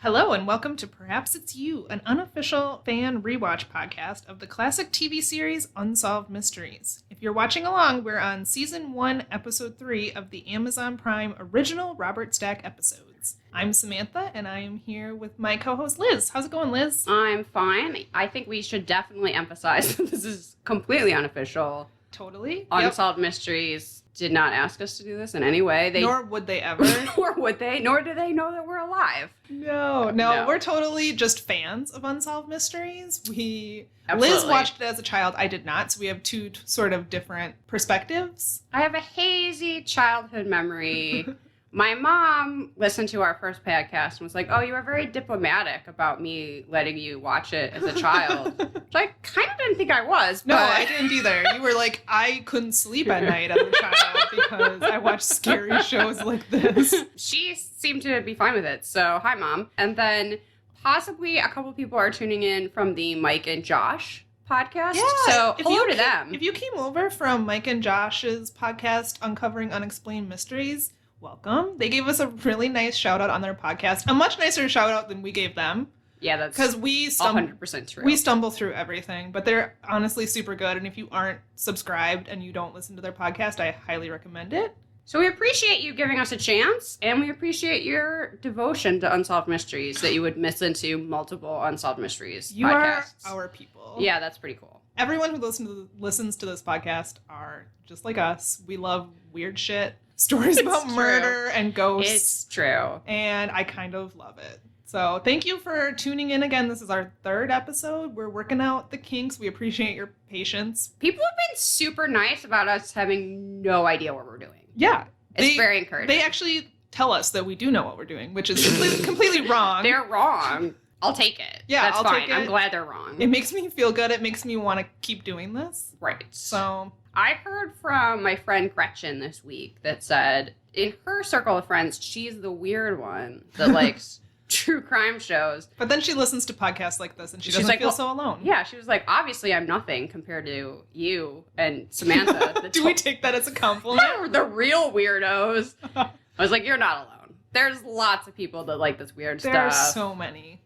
Hello and welcome to Perhaps It's You, an unofficial fan rewatch podcast of the classic TV series Unsolved Mysteries. If you're watching along, we're on Season 1, Episode 3 of the Amazon Prime original Robert Stack episodes. I'm Samantha, and I am here with my co-host Liz. How's it going, Liz? I'm fine. I think we should definitely emphasize that this is completely unofficial. Totally. Unsolved Mysteries did not ask us to do this in any way. Nor would they ever. Nor would they. Nor do they know that we're alive. No. We're totally just fans of Unsolved Mysteries. Absolutely. Liz watched it as a child. I did not, so we have two sort of different perspectives. I have a hazy childhood memory. My mom listened to our first podcast and was like, oh, you were very diplomatic about me letting you watch it as a child. Which I kind of didn't think I was. No, but... I didn't either. You were like, I couldn't sleep at night as a child because I watched scary shows like this. She seemed to be fine with it. So, hi, Mom. And then possibly a couple people are tuning in from the Mike and Josh podcast. Yeah, so hello to them. If you came over from Mike and Josh's podcast, Uncovering Unexplained Mysteries, welcome. They gave us a really nice shout out on their podcast. A much nicer shout out than we gave them. Yeah, that's because we 100% true. We stumble through everything, but they're honestly super good. And if you aren't subscribed and you don't listen to their podcast, I highly recommend it. So we appreciate you giving us a chance, and we appreciate your devotion to Unsolved Mysteries, that you would listen to multiple Unsolved Mysteries you podcasts. You are our people. Yeah, that's pretty cool. Everyone who listens to this podcast are just like us. We love weird shit. Stories about murder and ghosts. It's true. And I kind of love it. So thank you for tuning in again. This is our third episode. We're working out the kinks. We appreciate your patience. People have been super nice about us having no idea what we're doing. Yeah. It's very encouraging. They actually tell us that we do know what we're doing, which is completely wrong. They're wrong. I'll take it. Yeah, that's I'll fine. take it. I'm glad they're wrong. It makes me feel good. It makes me want to keep doing this. Right. So I heard from my friend Gretchen this week that said in her circle of friends, she's the weird one that likes true crime shows. But then she listens to podcasts like this and she's doesn't feel so alone. Yeah, she was like, obviously I'm nothing compared to you and Samantha. Do we take that as a compliment? The real weirdos. I was like, you're not alone. There's lots of people that like this weird stuff. There are so many.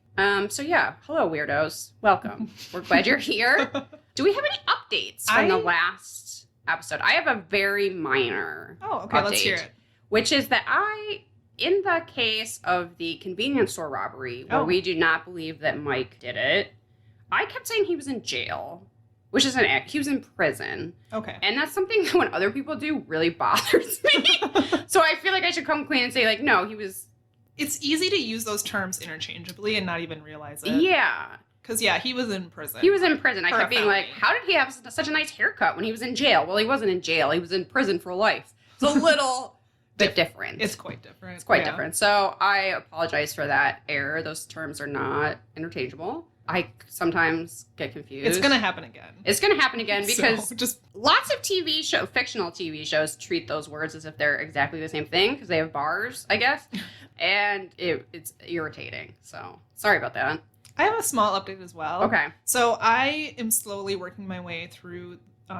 So yeah, hello weirdos. Welcome. We're glad you're here. Do we have any updates from the last episode? I have a very minor update, let's hear it. Which is that in the case of the convenience store robbery, where we do not believe that Mike did it, I kept saying he was in jail, which is he was in prison. Okay. And that's something that when other people do really bothers me. So I feel like I should come clean and say, like, no, he was... It's easy to use those terms interchangeably and not even realize it. Yeah. Because, yeah, he was in prison. He was in prison. I kept being like, how did he have such a nice haircut when he was in jail? Well, he wasn't in jail. He was in prison for life. It's a little bit different. It's quite different. It's quite different. So I apologize for that error. Those terms are not interchangeable. I sometimes get confused. It's going to happen again. It's going to happen again because just lots of fictional TV shows treat those words as if they're exactly the same thing because they have bars, I guess. And it's irritating. So sorry about that. I have a small update as well. Okay. So I am slowly working my way through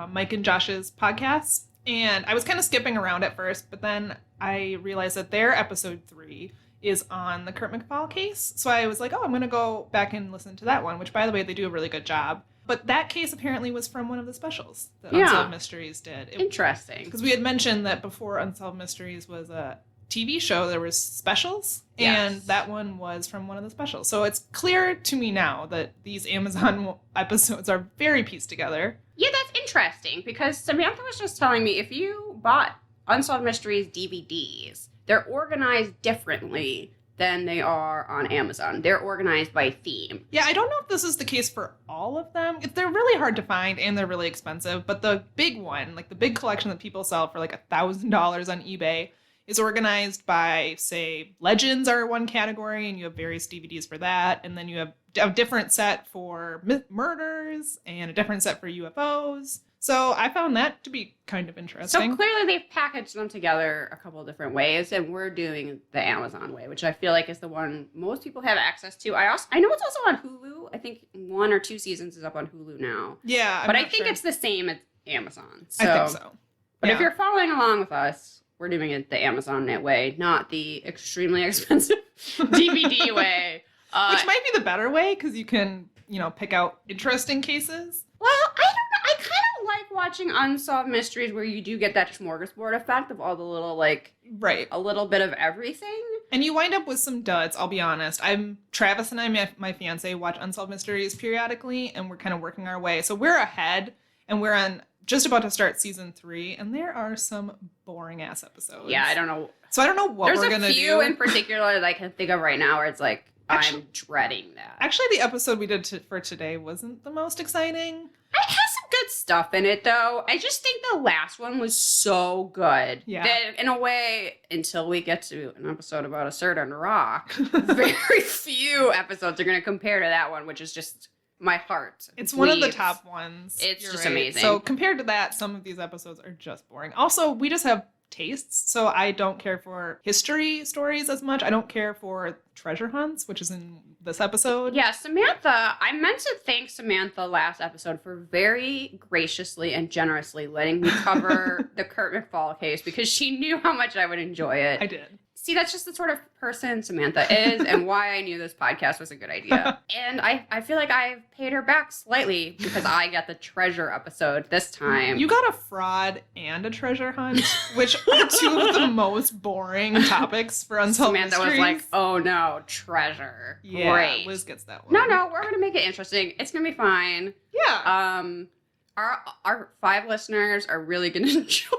Mike and Josh's podcasts. And I was kind of skipping around at first, but then I realized that their episode 3 is on the Kurt McFall case. So I was like, I'm going to go back and listen to that one, which, by the way, they do a really good job. But that case apparently was from one of the specials that Unsolved Mysteries did. Interesting. Because we had mentioned that before Unsolved Mysteries was a TV show, there was specials. Yes. And that one was from one of the specials. So it's clear to me now that these Amazon episodes are very pieced together. Yeah, that's interesting because Samantha was just telling me if you bought Unsolved Mysteries DVDs, they're organized differently than they are on Amazon. They're organized by theme. Yeah, I don't know if this is the case for all of them. They're really hard to find and they're really expensive. But the big one, like the big collection that people sell for like $1,000 on eBay, is organized by, say, legends are one category, and you have various DVDs for that. And then you have a different set for murders and a different set for UFOs. So I found that to be kind of interesting. So clearly they've packaged them together a couple of different ways, and we're doing the Amazon way, which I feel like is the one most people have access to. I know it's also on Hulu. I think 1 or 2 seasons is up on Hulu now. Yeah, but I think it's the same as Amazon. I think so. But if you're following along with us, we're doing it the Amazon way, not the extremely expensive DVD way. Which might be the better way because you can, pick out interesting cases. Well, I don't know. I kind of like watching unsolved mysteries where you do get that smorgasbord effect of all the little, right, a little bit of everything. And you wind up with some duds, I'll be honest. Travis and I, my fiance, watch Unsolved Mysteries periodically, and we're kind of working our way. So we're ahead, and we're just about to start season 3, and there are some boring-ass episodes. Yeah, I don't know. So I don't know what we're going to do. There's a few in particular that I can think of right now where it's like, I'm dreading that. Actually, the episode we did for today wasn't the most exciting. It has some good stuff in it, though. I just think the last one was so good. Yeah. That, in a way, until we get to an episode about a certain rock, very few episodes are going to compare to that one, which is just my heart. It's one of the top ones. It's just amazing. So compared to that, some of these episodes are just boring. Also, we just have tastes, so I don't care for history stories as much. I don't care for treasure hunts, which is in this episode. Yeah, Samantha, I meant to thank Samantha last episode for very graciously and generously letting me cover the Kurt McFall case because she knew how much I would enjoy it. I did. See, that's just the sort of person Samantha is and why I knew this podcast was a good idea. And I feel like I've paid her back slightly because I got the treasure episode this time. You got a fraud and a treasure hunt, which are two of the most boring topics for Unsolved Samantha Mysteries. was like, oh no, treasure. Yeah, Great. Liz gets that one. No, we're going to make it interesting. It's going to be fine. Yeah. Our 5 listeners are really going to enjoy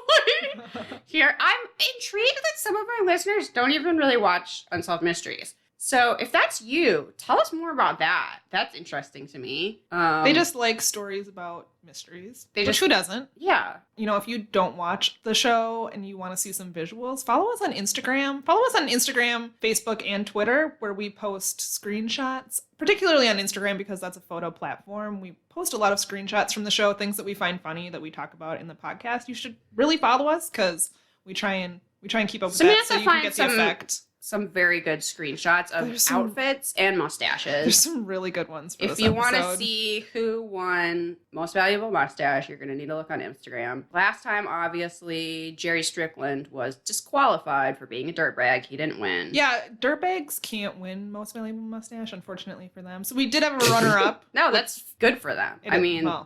here. I'm intrigued that some of our listeners don't even really watch Unsolved Mysteries. So if that's you, tell us more about that. That's interesting to me. They just like stories about mysteries. Who doesn't? Yeah. If you don't watch the show and you want to see some visuals, follow us on Instagram. Follow us on Instagram, Facebook, and Twitter, where we post screenshots, particularly on Instagram because that's a photo platform. We post a lot of screenshots from the show, things that we find funny that we talk about in the podcast. You should really follow us because we try and keep up with that so you can get the effect. Some very good screenshots of outfits and mustaches. There's some really good ones for this episode. If you want to see who won Most Valuable Mustache, you're going to need to look on Instagram. Last time, obviously, Jerry Strickland was disqualified for being a dirtbag. He didn't win. Yeah, dirtbags can't win Most Valuable Mustache, unfortunately for them. So we did have a runner-up. No, that's good for them.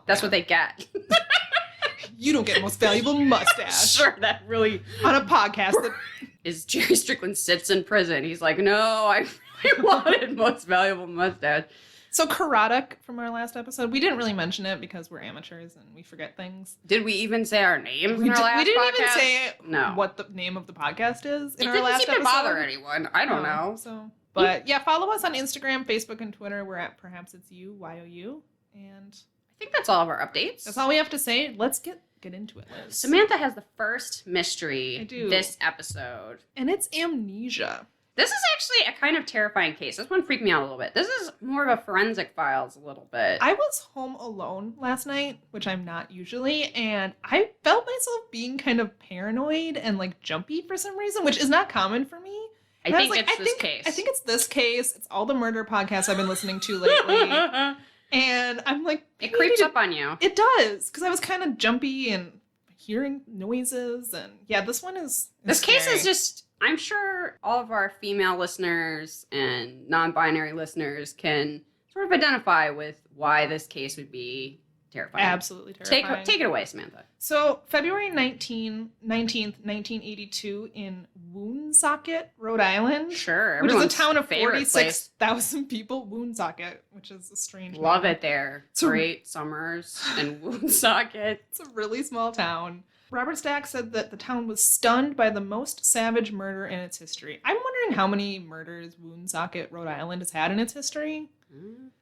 That's what they get. You don't get Most Valuable Mustache. Sure, that really... On a podcast that... Is Jerry Strickland sits in prison. He's like, no, I really wanted Most Valuable Mustache. So Karadok from our last episode, we didn't really mention it because we're amateurs and we forget things. Did we even say our names in our last podcast? We didn't even say no. what the name of the podcast is in our last episode. It didn't seem to bother anyone. I don't know. But yeah, follow us on Instagram, Facebook, and Twitter. We're at Perhaps It's You, YOU. And I think that's all of our updates. That's all we have to say. Let's get into it, Liz. Samantha has the first mystery this episode. And it's amnesia. This is actually a kind of terrifying case. This one freaked me out a little bit. This is more of a Forensic Files a little bit. I was home alone last night, which I'm not usually, and I felt myself being kind of paranoid and jumpy for some reason, which is not common for me. I think it's this case. I think it's this case. It's all the murder podcasts I've been listening to lately. And I'm like... It creeps up on you. It does, because I was kind of jumpy and hearing noises, and yeah, this one is This scary. case is just... I'm sure all of our female listeners and non-binary listeners can sort of identify with why this case would be terrifying. Absolutely terrifying. Take it away, Samantha. So, February 19th, 1982 in Woonsocket, Rhode Island. Sure. Which is a town of 46,000 people. Woonsocket, which is a strange Love name. it there. Great summers in Woonsocket. It's a really small town. Robert Stack said that the town was stunned by the most savage murder in its history. I'm wondering how many murders Woonsocket, Rhode Island has had in its history.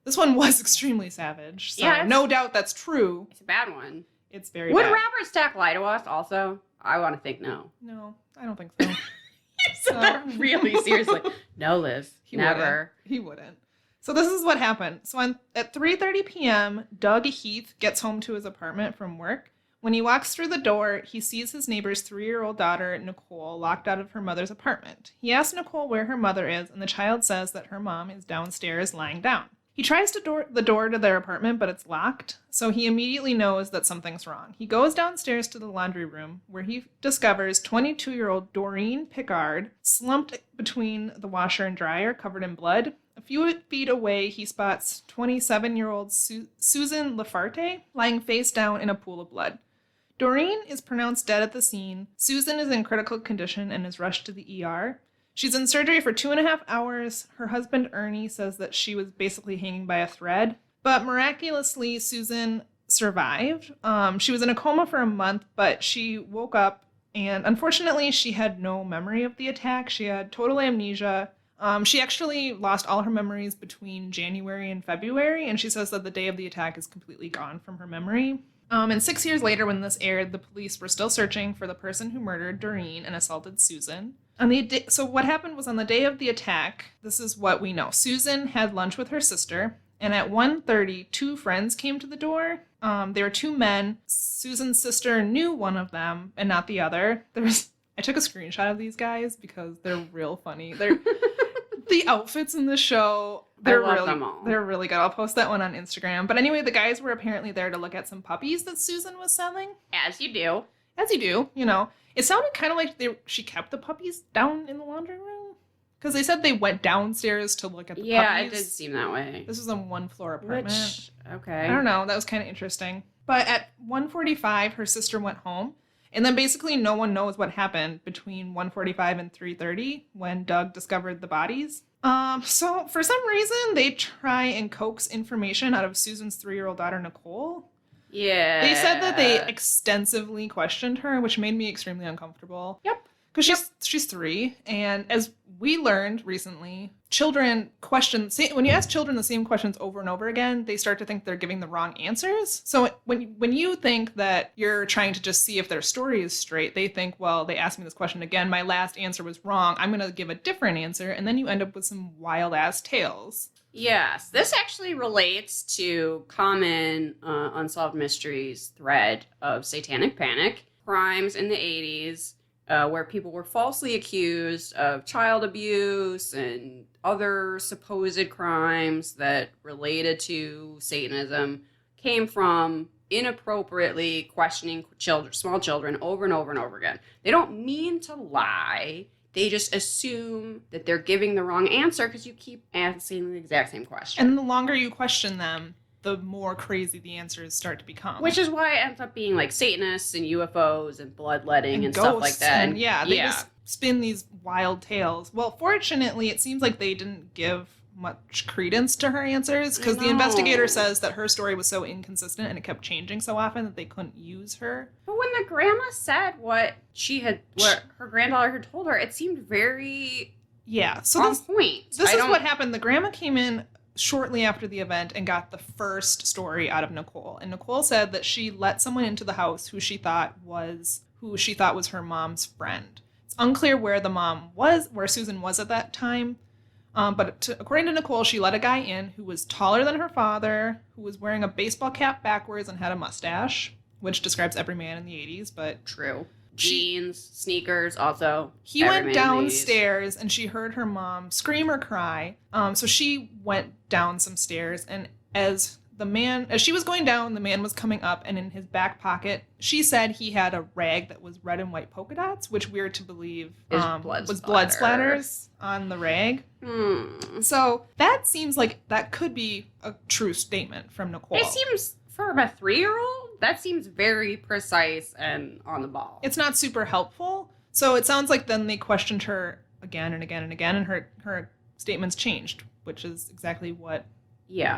This one was extremely savage. So yeah, no doubt that's true. It's a bad one. It's very Would bad. Robert Stack lie to us also? I want to think no. No, I don't think so. He said that really seriously. No, Liz. Never. He wouldn't. So this is what happened. So at 3:30 p.m., Doug Heath gets home to his apartment from work. When he walks through the door, he sees his neighbor's 3-year-old daughter, Nicole, locked out of her mother's apartment. He asks Nicole where her mother is, and the child says that her mom is downstairs lying down. He tries the door to their apartment, but it's locked, so he immediately knows that something's wrong. He goes downstairs to the laundry room, where he discovers 22-year-old Doreen Pickard slumped between the washer and dryer, covered in blood. A few feet away, he spots 27-year-old Susan Lafarte lying face down in a pool of blood. Doreen is pronounced dead at the scene. Susan is in critical condition and is rushed to the ER. She's in surgery for 2.5 hours. Her husband, Ernie, says that she was basically hanging by a thread. But miraculously, Susan survived. She was in a coma for a month, but she woke up, and unfortunately, she had no memory of the attack. She had total amnesia. She actually lost all her memories between January and February, and she says that the day of the attack is completely gone from her memory. And 6 years later, when this aired, the police were still searching for the person who murdered Doreen and assaulted Susan. So what happened was on the day of the attack, this is what we know. Susan had lunch with her sister, and at 1:30, two friends came to the door. They were two men. Susan's sister knew one of them and not the other. I took a screenshot of these guys because they're real funny. They're the outfits in the show. They're really good. I'll post that one on Instagram. But anyway, the guys were apparently there to look at some puppies that Susan was selling. As you do. As you do, you know. It sounded kind of like she kept the puppies down in the laundry room. Because they said they went downstairs to look at the puppies. Yeah, it did seem that way. This was a one-floor apartment. Okay. I don't know. That was kind of interesting. But at 1:45, her sister went home. And then basically no one knows what happened between 1:45 and 3:30 when Doug discovered the bodies. So for some reason, they try and coax information out of Susan's 3-year-old daughter, Nicole. Yeah. They said that they extensively questioned her, which made me extremely uncomfortable. Yep. Because she's 3, and as we learned recently, children when you ask children the same questions over and over again, they start to think they're giving the wrong answers. So when you think that you're trying to just see if their story is straight, they think, well, they asked me this question again, my last answer was wrong, I'm going to give a different answer, and then you end up with some wild-ass tales. Yes, this actually relates to common Unsolved Mysteries thread of satanic panic, crimes in the 80s, where people were falsely accused of child abuse and other supposed crimes that related to Satanism, came from inappropriately questioning small children over and over and over again. They don't mean to lie. They just assume that they're giving the wrong answer because you keep asking the exact same question. And the longer you question them, the more crazy the answers start to become. Which is why it ends up being like Satanists and UFOs and bloodletting and stuff like that. And they just spin these wild tales. Well, fortunately, it seems like they didn't give much credence to her answers because the investigator says that her story was so inconsistent and it kept changing so often that they couldn't use her. But when the grandma said what her granddaughter had told her, it seemed very on point. This is what happened. The grandma came in shortly after the event and got the first story out of Nicole. And Nicole said that she let someone into the house who she thought was her mom's friend. It's unclear where Susan was at that time. But according to Nicole, she let a guy in who was taller than her father, who was wearing a baseball cap backwards and had a mustache, which describes every man in the 80s, but... True. Jeans, sneakers, also. He went downstairs and she heard her mom scream or cry. So she went down some stairs, and as she was going down, the man was coming up, and in his back pocket, she said he had a rag that was red and white polka dots, which we're to believe was blood splatters on the rag. So that seems like that could be a true statement from Nicole. It seems, for a 3-year-old, that seems very precise and on the ball. It's not super helpful. So it sounds like then they questioned her again and again and again, and her statements changed, which is exactly what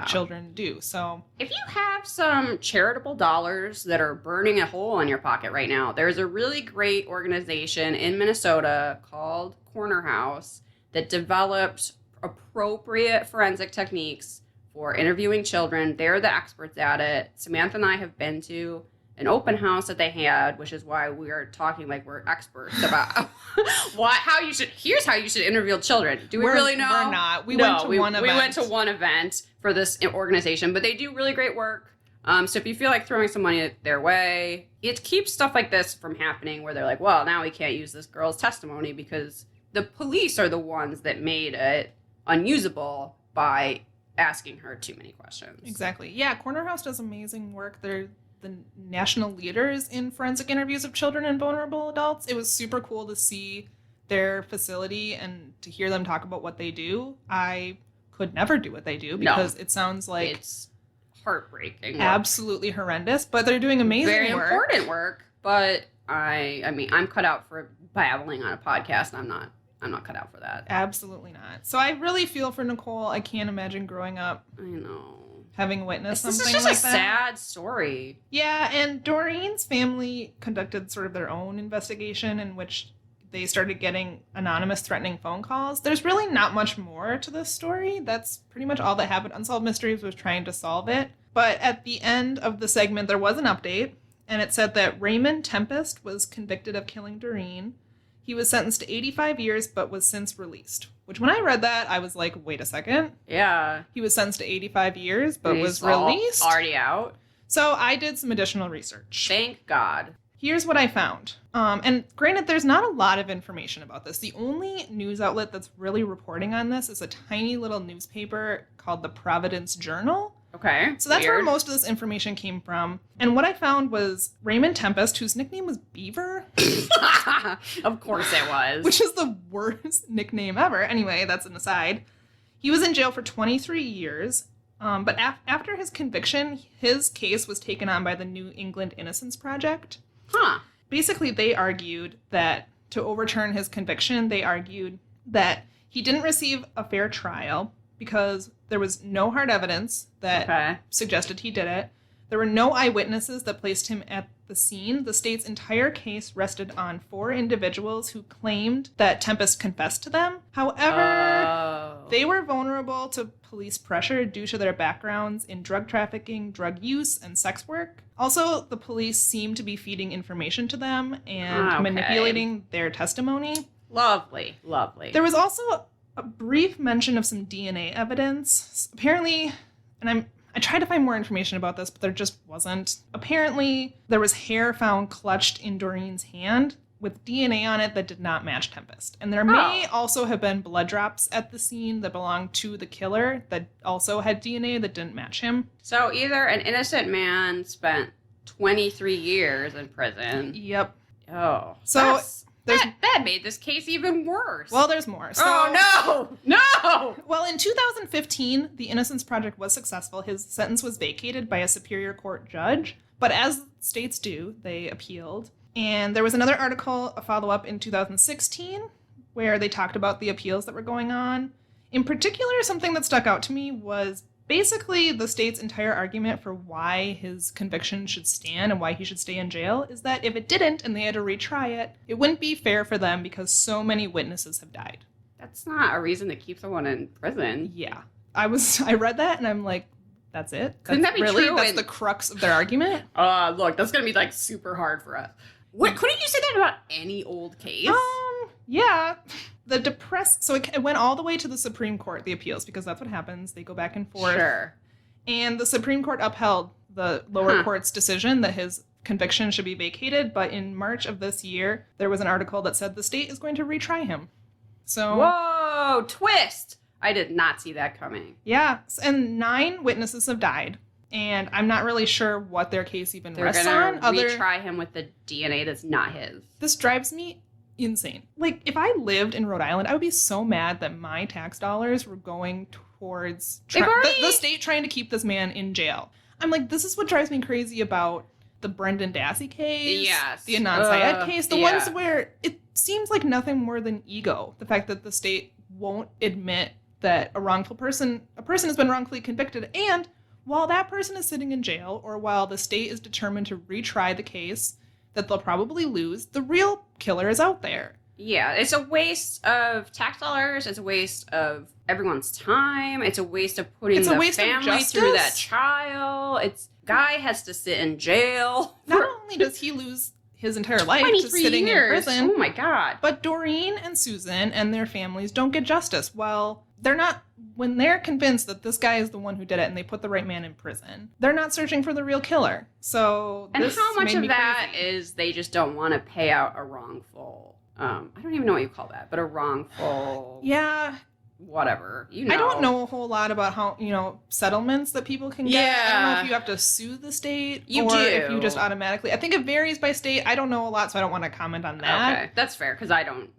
children do. So if you have some charitable dollars that are burning a hole in your pocket right now, there's a really great organization in Minnesota called Corner House that developed appropriate forensic techniques for interviewing children. They're the experts at it. Samantha and I have been to an open house that they had, which is why we are talking like we're experts about here's how you should interview children. Do we really know? We're not. We went to one event for this organization, but they do really great work. So if you feel like throwing some money their way, it keeps stuff like this from happening where they're like, well, now we can't use this girl's testimony because the police are the ones that made it unusable by asking her too many questions. Exactly. Yeah, Corner House does amazing work. They're the national leaders in forensic interviews of children and vulnerable adults. It was super cool to see their facility and to hear them talk about what they do. I could never do what they do because it sounds like it's heartbreaking. Absolutely horrendous, but they're doing amazing Very work. important work, but I mean, I'm cut out for babbling on a podcast. I'm not cut out for that. Absolutely not. So I really feel for Nicole. I can't imagine growing up. I know. Having witnessed something like that. This is just a sad story. Yeah, and Doreen's family conducted sort of their own investigation in which they started getting anonymous threatening phone calls. There's really not much more to this story. That's pretty much all that happened. Unsolved Mysteries was trying to solve it. But at the end of the segment, there was an update, and it said that Raymond Tempest was convicted of killing Doreen. He was sentenced to 85 years, but was since released. Which, when I read that, I was like, wait a second. Yeah. He was sentenced to 85 years, but was released. Already out. So I did some additional research. Thank God. Here's what I found. And granted, there's not a lot of information about this. The only news outlet that's really reporting on this is a tiny little newspaper called the Providence Journal. Okay. So that's where most of this information came from. And what I found was Raymond Tempest, whose nickname was Beaver. Of course it was. Which is the worst nickname ever. Anyway, that's an aside. He was in jail for 23 years. But after his conviction, his case was taken on by the New England Innocence Project. Huh. Basically, they argued that to overturn his conviction, they argued that he didn't receive a fair trial because there was no hard evidence that suggested he did it. There were no eyewitnesses that placed him at the scene. The state's entire case rested on 4 individuals who claimed that Tempest confessed to them. However, they were vulnerable to police pressure due to their backgrounds in drug trafficking, drug use, and sex work. Also, the police seemed to be feeding information to them and manipulating their testimony. Lovely. There was also a brief mention of some DNA evidence. Apparently, and I tried to find more information about this, but there just wasn't. Apparently, there was hair found clutched in Doreen's hand with DNA on it that did not match Tempest. And there may also have been blood drops at the scene that belonged to the killer that also had DNA that didn't match him. So either an innocent man spent 23 years in prison. Yep. Oh. So that made this case even worse. Well, there's more. So, No! Well, in 2015, the Innocence Project was successful. His sentence was vacated by a Superior Court judge. But as states do, they appealed. And there was another article, a follow-up in 2016, where they talked about the appeals that were going on. In particular, something that stuck out to me was basically the state's entire argument for why his conviction should stand and why he should stay in jail is that if it didn't and they had to retry it, it wouldn't be fair for them because so many witnesses have died. That's not a reason to keep someone in prison. Yeah. I read that and I'm like, that's it? Couldn't that be really true? That's the crux of their argument? Look, that's going to be like super hard for us. What, couldn't you say that about any old case? Yeah. So it went all the way to the Supreme Court, the appeals, because that's what happens. They go back and forth. Sure. And the Supreme Court upheld the lower court's decision that his conviction should be vacated. But in March of this year, there was an article that said the state is going to retry him. So. Whoa, twist. I did not see that coming. Yeah. And 9 witnesses have died. And I'm not really sure what their case even rests on. They're going to retry him with the DNA that's not his. This drives me insane. Like, if I lived in Rhode Island, I would be so mad that my tax dollars were going towards the state trying to keep this man in jail. I'm like, this is what drives me crazy about the Brendan Dassey case, the Anand Syed case, the ones where it seems like nothing more than ego. The fact that the state won't admit that a person has been wrongfully convicted, and while that person is sitting in jail, or while the state is determined to retry the case that they'll probably lose, the real killer is out there. Yeah, it's a waste of tax dollars. It's a waste of everyone's time. It's a waste of putting the family through that trial. Guy has to sit in jail. Not only does he lose his entire life just sitting in prison. Oh my God. But Doreen and Susan and their families don't get justice. Well, when they're convinced that this guy is the one who did it and they put the right man in prison, they're not searching for the real killer. So and how much of that is they just don't want to pay out a wrongful, I don't even know what you call that, but a wrongful. Yeah. whatever. You know. I don't know a whole lot about how, settlements that people can get. Yeah. I don't know if you have to sue the state or do. if you just automatically. I think it varies by state. I don't know a lot, so I don't want to comment on that. Okay, that's fair, because I don't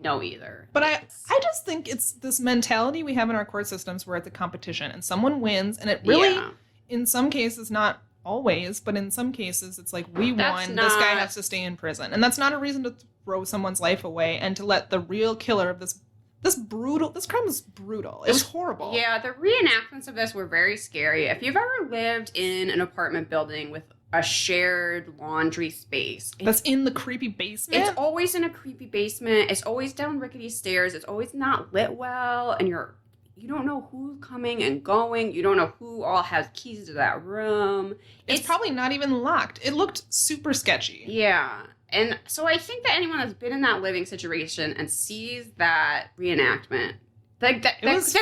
know either. But I just think it's this mentality we have in our court systems where it's a competition and someone wins, and it really, in some cases, not always, but in some cases, it's like, we won, this guy has to stay in prison. And that's not a reason to throw someone's life away and to let the real killer of this crime was brutal. It was horrible. Yeah, the reenactments of this were very scary. If you've ever lived in an apartment building with a shared laundry space. That's in the creepy basement? It's always in a creepy basement. It's always down rickety stairs. It's always not lit well, and you don't know who's coming and going. You don't know who all has keys to that room. It's probably not even locked. It looked super sketchy. Yeah. And so I think that anyone that's been in that living situation and sees that reenactment, that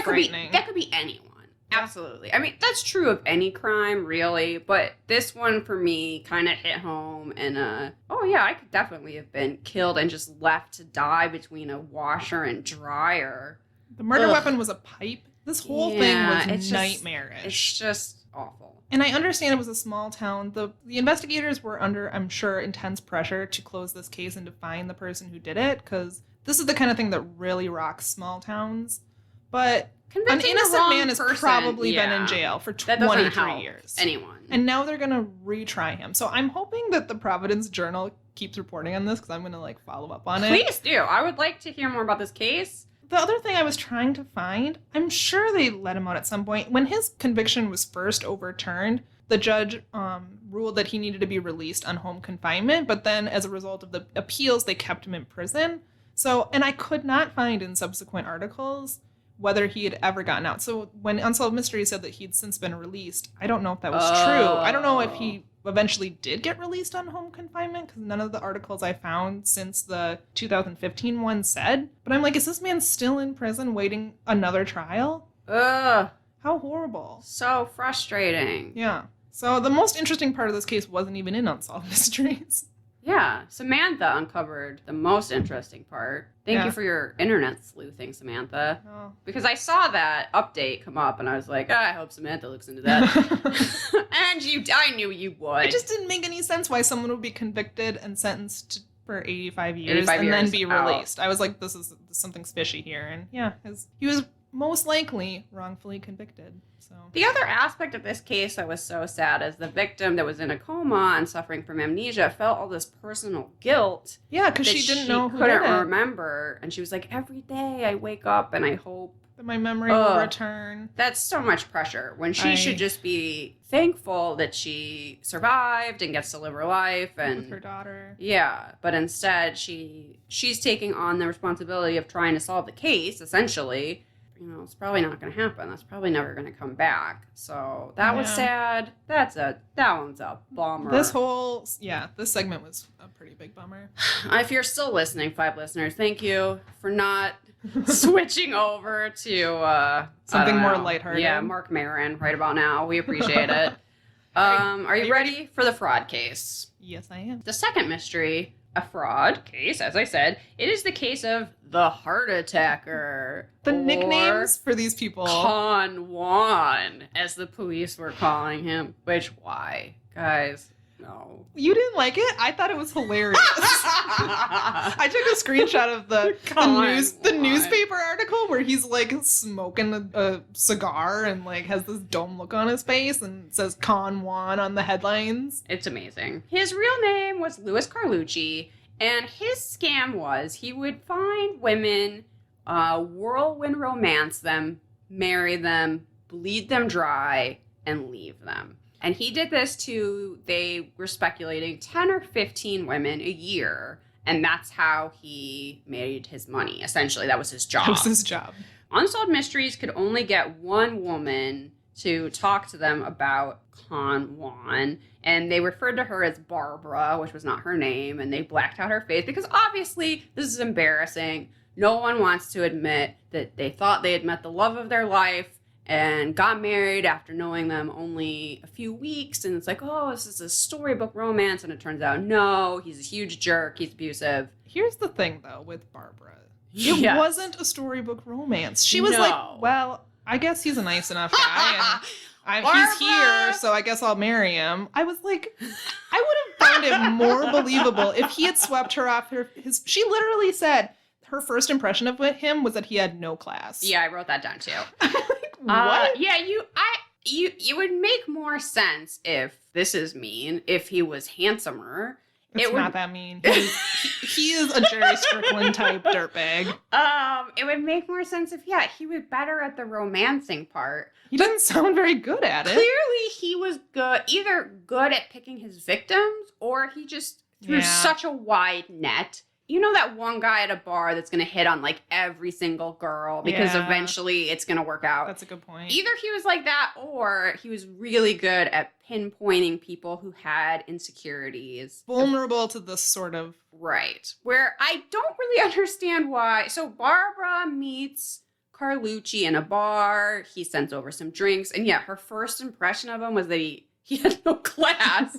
could be anyone. Yeah. Absolutely. I mean, that's true of any crime, really. But this one, for me, kind of hit home. And, I could definitely have been killed and just left to die between a washer and dryer. The murder weapon was a pipe. This whole thing was nightmarish. It's just awful. And I understand it was a small town. The investigators were under, I'm sure, intense pressure to close this case and to find the person who did it, because this is the kind of thing that really rocks small towns. But an innocent man has probably been in jail for 23 years. Anyone. And now they're going to retry him. So I'm hoping that the Providence Journal keeps reporting on this, because I'm going to follow up on it. Please do. I would like to hear more about this case. The other thing I was trying to find, I'm sure they let him out at some point. When his conviction was first overturned, the judge ruled that he needed to be released on home confinement, but then as a result of the appeals, they kept him in prison. So, and I could not find in subsequent articles whether he had ever gotten out. So when Unsolved Mysteries said that he'd since been released, I don't know if that was true. I don't know if he eventually did get released on home confinement, because none of the articles I found since the 2015 one said. But I'm like, is this man still in prison waiting another trial? Ugh. How horrible. So frustrating. Yeah. So the most interesting part of this case wasn't even in Unsolved Mysteries. Yeah. Samantha uncovered the most interesting part. Thank you for your internet sleuthing, Samantha. Oh. Because I saw that update come up and I was like, I hope Samantha looks into that. And I knew you would. It just didn't make any sense why someone would be convicted and sentenced for 85 years and then be released. I was like, this is something fishy here. And he was most likely wrongfully convicted. So the other aspect of this case that was so sad is the victim that was in a coma and suffering from amnesia felt all this personal guilt. Yeah, because she didn't know who couldn't did it. remember, and she was like, every day I wake up and I hope that my memory will return. That's so much pressure when she should just be thankful that she survived and gets to live her life and with her daughter. Yeah, but instead she's taking on the responsibility of trying to solve the case, essentially. It's probably not going to happen. That's probably never going to come back. So that was sad. That one's a bummer. This segment was a pretty big bummer. If you're still listening, 5 listeners, thank you for not switching over to something more lighthearted. Yeah, Mark Maron right about now. We appreciate it. Are you ready for the fraud case? Yes, I am. The second mystery, a fraud case, as I said, it is the case of the Heart Attacker. The nicknames for these people. Con Juan, as the police were calling him. Which, why? Guys, no. You didn't like it? I thought it was hilarious. I took a screenshot of the newspaper article where he's smoking a cigar and has this dumb look on his face and says Con Juan on the headlines. It's amazing. His real name was Louis Carlucci, and his scam was he would find women, whirlwind romance them, marry them, bleed them dry, and leave them. And he did this to, they were speculating, 10 or 15 women a year. And that's how he made his money. Essentially, that was his job. That was his job. Unsolved Mysteries could only get one woman to talk to them about Con Juan. And they referred to her as Barbara, which was not her name. And they blacked out her face because obviously this is embarrassing. No one wants to admit that they thought they had met the love of their life and got married after knowing them only a few weeks. And it's like, oh, this is a storybook romance. And it turns out, no, he's a huge jerk. He's abusive. Here's the thing, though, with Barbara. It wasn't a storybook romance. She was like, well, I guess he's a nice enough guy, and he's here, so I guess I'll marry him. I was like, I would have found it more believable if he had swept her off his. She literally said her first impression of him was that he had no class. Yeah, I wrote that down too. I'm like, what? Yeah, you would make more sense if this is mean if he was handsomer. It's not that mean. He is a Jerry Strickland type dirtbag. It would make more sense if he was better at the romancing part. He doesn't sound very good at it. Clearly, he was either good at picking his victims, or he just threw such a wide net. You know that one guy at a bar that's going to hit on, like, every single girl because eventually it's going to work out. That's a good point. Either he was like that, or he was really good at pinpointing people who had insecurities. Vulnerable to this sort of... Right. Where I don't really understand why. So Barbara meets Carlucci in a bar. He sends over some drinks. And her first impression of him was that he had no class.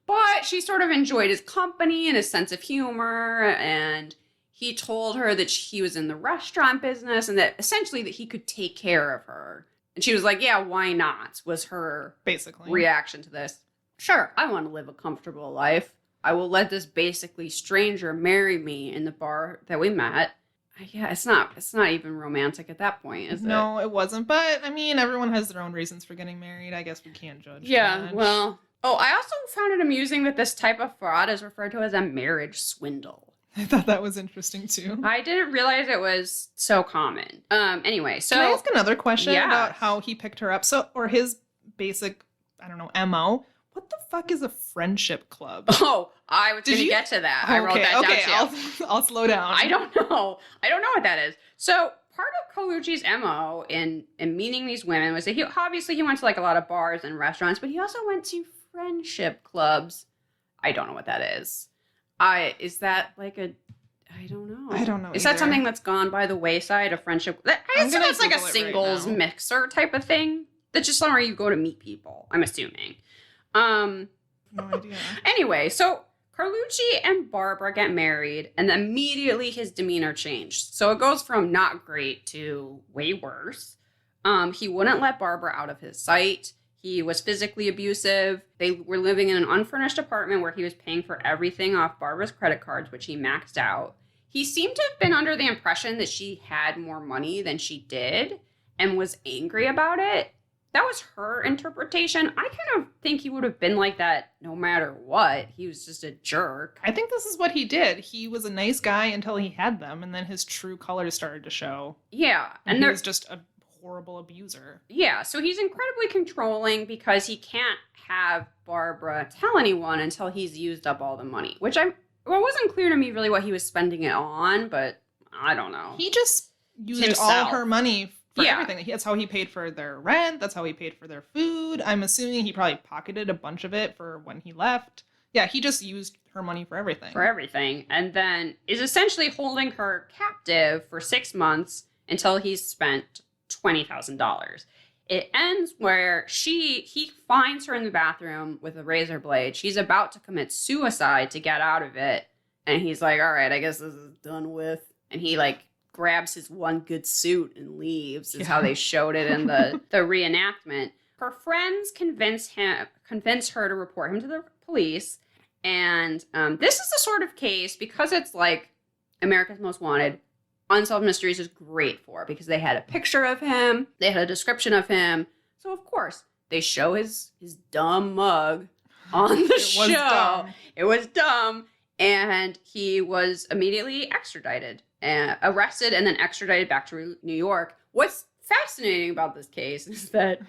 But she sort of enjoyed his company and his sense of humor, and he told her that he was in the restaurant business and that essentially that he could take care of her. And she was like, yeah, why not? Was her basically reaction to this. Sure, I want to live a comfortable life. I will let this basically stranger marry me in the bar that we met. Yeah, it's not even romantic at that point, is it? No, it wasn't. But, I mean, everyone has their own reasons for getting married. I guess we can't judge. Yeah, well... Oh, I also found it amusing that this type of fraud is referred to as a marriage swindle. I thought that was interesting, too. I didn't realize it was so common. Anyway, so... Can I ask another question about how he picked her up? Or his basic, I don't know, MO. What the fuck is a friendship club? Oh, I was going to get to that. I wrote that down, too. I'll slow down. I don't know what that is. So... Part of Carlucci's MO in meeting these women was that he went to like a lot of bars and restaurants, but he also went to friendship clubs. I don't know what that is. Is that like I don't know. I don't know. Is that something that's gone by the wayside of friendship? I assume it's like a singles mixer type of thing. That's just somewhere you go to meet people, I'm assuming. No idea. Anyway, so Carlucci and Barbara get married, and immediately his demeanor changed. So it goes from not great to way worse. He wouldn't let Barbara out of his sight. He was physically abusive. They were living in an unfurnished apartment where he was paying for everything off Barbara's credit cards, which he maxed out. He seemed to have been under the impression that she had more money than she did and was angry about it. That was her interpretation. I kind of think he would have been like that no matter what. He was just a jerk. I think this is what he did. He was a nice guy until he had them, and then his true colors started to show. Yeah. And he was just a horrible abuser. Yeah, so he's incredibly controlling because he can't have Barbara tell anyone until he's used up all the money, which it wasn't clear to me really what he was spending it on, but I don't know. He just used all her money for everything. That's how he paid for their rent. That's how he paid for their food. I'm assuming he probably pocketed a bunch of it for when he left. Yeah, he just used her money for everything. For everything. And then is essentially holding her captive for 6 months until he's spent $20,000. It ends where he finds her in the bathroom with a razor blade. She's about to commit suicide to get out of it. And he's like, all right, I guess this is done with. And he grabs his one good suit and leaves is how they showed it in the reenactment. Her friends convince her to report him to the police. And this is the sort of case, because it's like America's Most Wanted, Unsolved Mysteries is great for, because they had a picture of him, they had a description of him. So of course they show his dumb mug on the show. It was dumb. And he was immediately extradited. Arrested and then extradited back to New York. What's fascinating about this case is that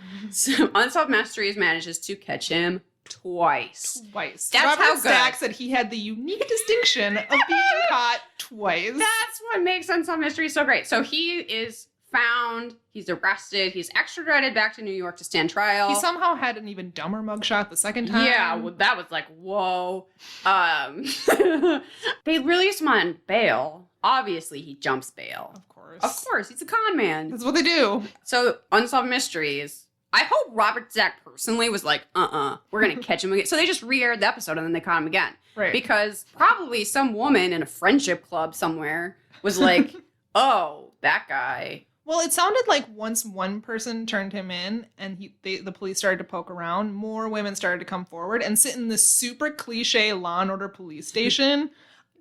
Unsolved Mysteries manages to catch him twice. That's Robert how Stack said he had the unique distinction of being caught twice. That's what makes Unsolved Mysteries so great. So he is found, he's arrested, he's extradited back to New York to stand trial. He somehow had an even dumber mugshot the second time. Yeah, well, that was like, whoa. They released him on bail. Obviously, he jumps bail. Of course, he's a con man. That's what they do. So, Unsolved Mysteries. I hope Robert Stack personally was like, we're going to catch him again. So they just re-aired the episode and then they caught him again. Right. Because probably some woman in a friendship club somewhere was like, oh, that guy. Well, it sounded like once one person turned him in and the police started to poke around, more women started to come forward and sit in this super cliche Law and Order police station.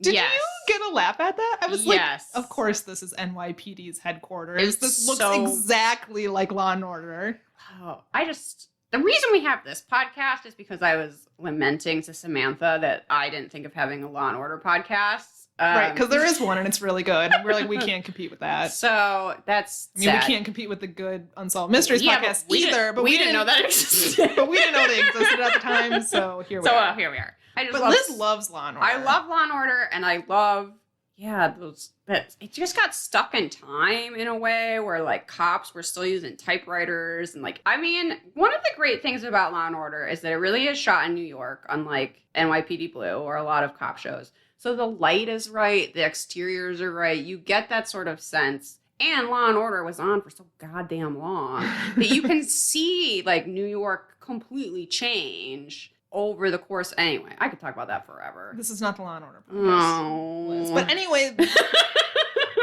Did you get a laugh at that? I was like, of course this is NYPD's headquarters. This looks exactly like Law and Order. Oh, the reason we have this podcast is because I was lamenting to Samantha that I didn't think of having a Law and Order podcast. Right, because there is one and it's really good. And we're like, we can't compete with that. So that's sad. We can't compete with the good Unsolved Mysteries podcast either. But we didn't know that existed. But we didn't know they existed at the time, so here we are. Here we are. Liz loves Law and Order. I love Law and Order, and I love, it just got stuck in time in a way where, like, cops were still using typewriters. And, like, I mean, one of the great things about Law and Order is that it really is shot in New York, unlike NYPD Blue or a lot of cop shows. So the light is right, the exteriors are right. You get that sort of sense. And Law and Order was on for so goddamn long that you can see, like, New York completely change over the course. Anyway, I could talk about that forever. This is not the Law and Order podcast. No. But anyway,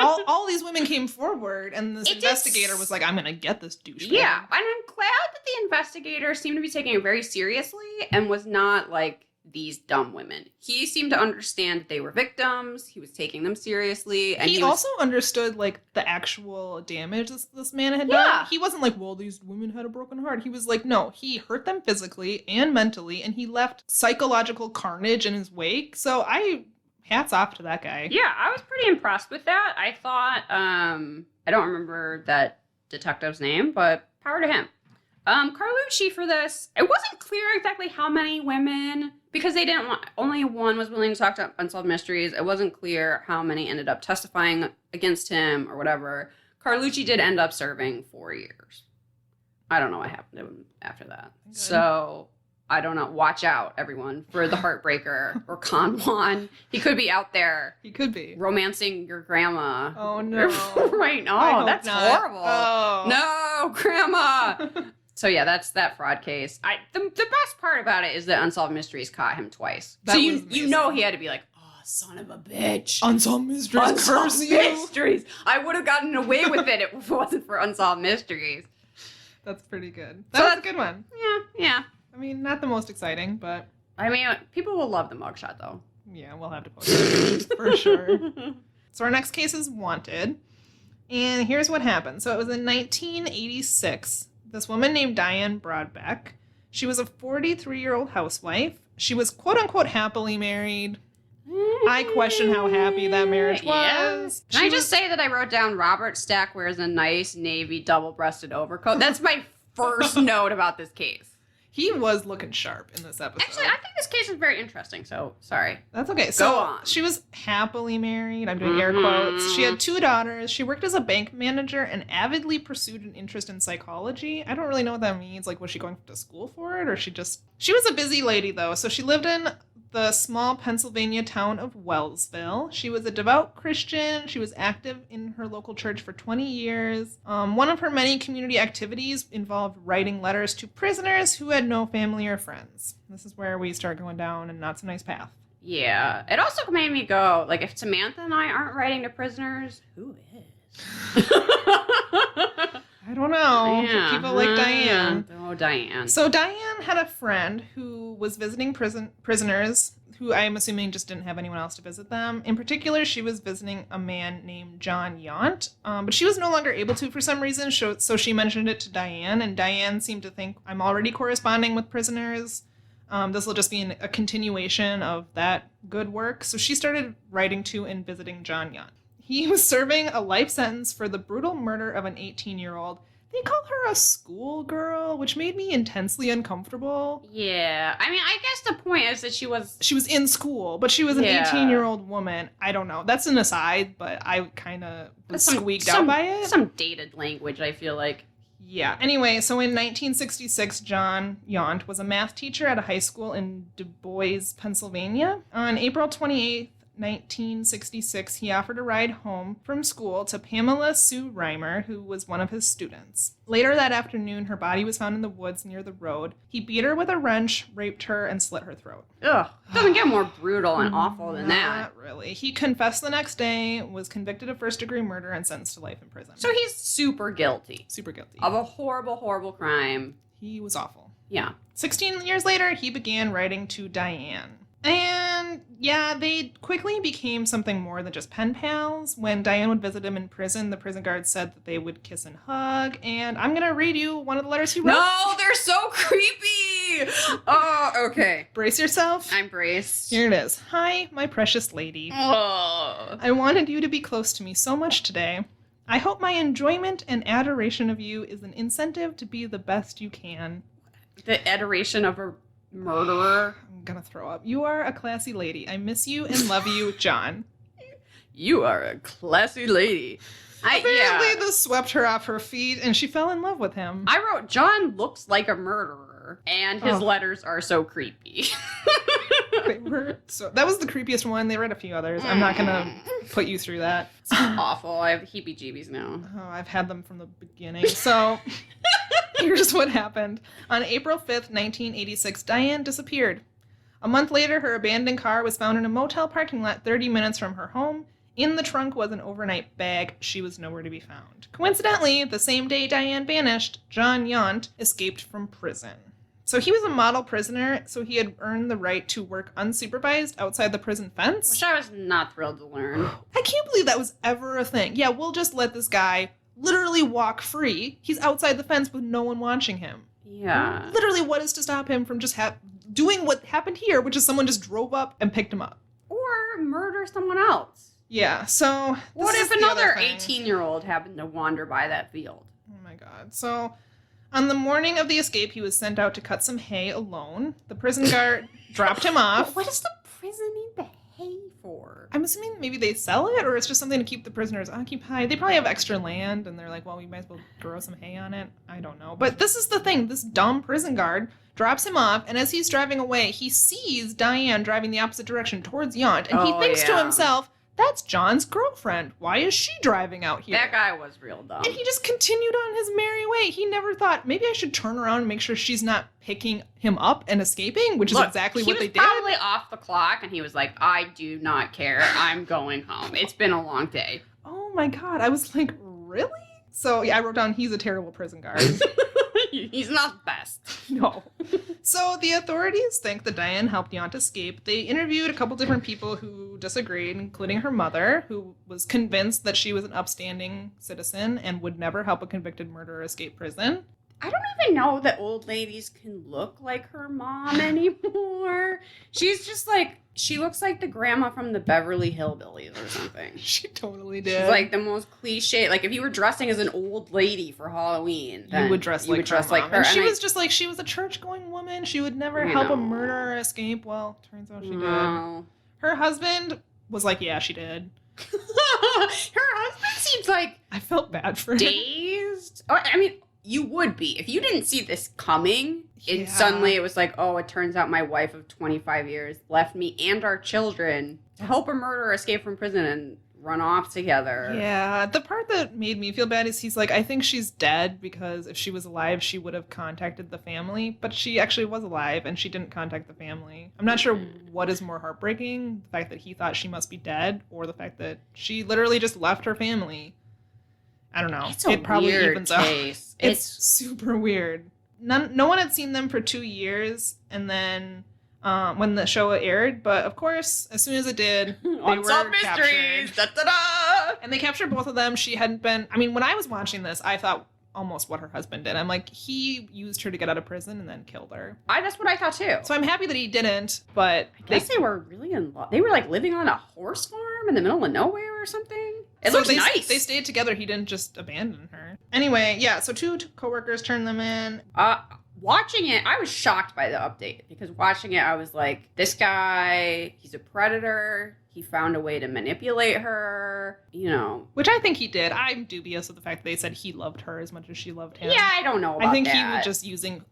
all these women came forward, and this investigator was like, I'm going to get this douchebag. Yeah, and I'm glad that the investigator seemed to be taking it very seriously and was not like these dumb women. He seemed to understand that they were victims. He was taking them seriously. And he also understood, like, the actual damage this man had done. He wasn't like, well, these women had a broken heart. He was like, no, he hurt them physically and mentally, and he left psychological carnage in his wake. So hats off to that guy. Yeah, I was pretty impressed with that. I thought, I don't remember that detective's name, but power to him. Carlucci for this, it wasn't clear exactly how many women, because they didn't want, only one was willing to talk to Unsolved Mysteries. It wasn't clear how many ended up testifying against him or whatever. Carlucci did end up serving 4 years. I don't know what happened to him after that. Good. So, I don't know. Watch out, everyone, for the Heartbreaker or Con Juan. He could be out there. He could be. Romancing your grandma. Oh, no. Right. Oh, that's horrible. Oh. No, grandma. So yeah, that's that fraud case. The best part about it is that Unsolved Mysteries caught him twice. So you know he had to be like, oh, son of a bitch. Unsolved Mysteries, curse you. Mysteries. I would have gotten away with it if it wasn't for Unsolved Mysteries. That's pretty good. That's a good one. Yeah. I mean, not the most exciting, but... I mean, people will love the mugshot, though. Yeah, we'll have to post it for sure. So our next case is Wanted. And here's what happened. So it was in 1986. This woman named Diane Broadbeck. She was a 43-year-old housewife. She was quote-unquote happily married. I question how happy that marriage was. Can I just say that I wrote down Robert Stack wears a nice navy double-breasted overcoat? That's my first note about this case. He was looking sharp in this episode. Actually, I think this case is very interesting, so sorry. That's okay. So go on. She was happily married. I'm doing air quotes. She had 2 daughters. She worked as a bank manager and avidly pursued an interest in psychology. I don't really know what that means. Like, was she going to school for it, or she was a busy lady, though. So she lived in the small Pennsylvania town of Wellsville. She was a devout Christian. She was active in her local church for 20 years. One of her many community activities involved writing letters to prisoners who had no family or friends. This is where we start going down a not so nice path. Yeah. It also made me go, like, if Samantha and I aren't writing to prisoners, who is? I don't know. Yeah. People like Diane. Oh, Diane. So Diane had a friend who was visiting prisoners who I am assuming just didn't have anyone else to visit them. In particular, she was visiting a man named John Yount, but she was no longer able to for some reason, so she mentioned it to Diane, and Diane seemed to think, I'm already corresponding with prisoners. This will just be a continuation of that good work. So she started writing to and visiting John Yount. He was serving a life sentence for the brutal murder of an 18-year-old. They call her a schoolgirl, which made me intensely uncomfortable. Yeah. I mean, I guess the point is that she was in school, but she was an 18-year-old woman. I don't know. That's an aside, but I kind of was squeaked out by it. Some dated language, I feel like. Yeah. Anyway, so in 1966, John Yount was a math teacher at a high school in Du Bois, Pennsylvania. On April 28th, 1966, he offered a ride home from school to Pamela Sue Reimer, who was one of his students. Later that afternoon, her body was found in the woods near the road. He beat her with a wrench, raped her, and slit her throat. Ugh. Doesn't get more brutal and awful than that. Not really. He confessed the next day, was convicted of first-degree murder, and sentenced to life in prison. So he's super guilty. Super guilty. Of a horrible, horrible crime. He was awful. Yeah. 16 years later, he began writing to Diane. And yeah, they quickly became something more than just pen pals. When Diane would visit him in prison, the prison guards said that they would kiss and hug. And I'm going to read you one of the letters he wrote. No, they're so creepy. Oh, okay. Brace yourself. I'm braced. Here it is. Hi, my precious lady. Oh. I wanted you to be close to me so much today. I hope my enjoyment and adoration of you is an incentive to be the best you can. The adoration of a murderer. I'm gonna throw up. You are a classy lady. I miss you and love you, John. You are a classy lady. Apparently, this swept her off her feet, and she fell in love with him. I wrote, John looks like a murderer, and his letters are so creepy. That was the creepiest one. They read a few others. I'm not gonna put you through that. It's awful. I have heebie-jeebies now. Oh, I've had them from the beginning. So here's what happened. On April 5th, 1986, Diane disappeared. A month later, her abandoned car was found in a motel parking lot 30 minutes from her home. In the trunk was an overnight bag. She was nowhere to be found. Coincidentally, the same day Diane vanished, John Yount escaped from prison. So he was a model prisoner, so he had earned the right to work unsupervised outside the prison fence. Which I was not thrilled to learn. I can't believe that was ever a thing. Yeah, we'll just let this guy literally walk free. He's outside the fence with no one watching him. Yeah. Literally, what is to stop him from just doing what happened here, which is someone just drove up and picked him up? Or murder someone else. Yeah, so... What if another 18-year-old happened to wander by that field? Oh my god. So, on the morning of the escape, he was sent out to cut some hay alone. The prison guard dropped him off. What does the prison need the hay for? I'm assuming maybe they sell it, or it's just something to keep the prisoners occupied. They probably have extra land, and they're like, well, we might as well grow some hay on it. I don't know. But this is the thing. This dumb prison guard drops him off, and as he's driving away, he sees Diane driving the opposite direction towards Yount, and he thinks to himself, that's John's girlfriend. Why is she driving out here? That guy was real dumb. And he just continued on his merry way. He never thought, maybe I should turn around and make sure she's not picking him up and escaping, which is exactly what they did. He was probably off the clock, and he was like, I do not care. I'm going home. It's been a long day. Oh my god. I was like, really? So yeah, I wrote down, he's a terrible prison guard. He's not the best. No. So the authorities think that Diane helped Yount escape. They interviewed a couple different people who disagreed, including her mother, who was convinced that she was an upstanding citizen and would never help a convicted murderer escape prison. I don't even know that old ladies can look like her mom anymore. She's just like, she looks like the grandma from the Beverly Hillbillies or something. She totally did. She's like the most cliche. Like if you were dressing as an old lady for Halloween, you would dress like her. And she was just like, she was a church-going woman. She would never help a murderer escape. Well, turns out she did. Her husband was like, yeah, she did. Her husband seems like... I felt bad for him. Dazed. Oh, I mean... You would be. If you didn't see this coming, and suddenly it was like, oh, it turns out my wife of 25 years left me and our children to help a murderer escape from prison and run off together. Yeah. The part that made me feel bad is he's like, I think she's dead because if she was alive, she would have contacted the family. But she actually was alive and she didn't contact the family. I'm not sure what is more heartbreaking, the fact that he thought she must be dead or the fact that she literally just left her family. I don't know. It probably evens out. It's super weird. No one had seen them for 2 years, and then when the show aired, but of course, as soon as it did, they were captured. Da-da-da! And they captured both of them. She hadn't been... I mean, when I was watching this, I thought almost what her husband did. I'm like, he used her to get out of prison and then killed her. That's what I thought too. So I'm happy that he didn't, but... I guess they were really in love. They were like living on a horse farm in the middle of nowhere or something. It looks nice. They stayed together. He didn't just abandon her. Anyway, yeah, so two coworkers turned them in. Watching it, I was shocked by the update because watching it, I was like, this guy, he's a predator. He found a way to manipulate her, you know. Which I think he did. I'm dubious of the fact that they said he loved her as much as she loved him. Yeah, I don't know about that. I think he was just using...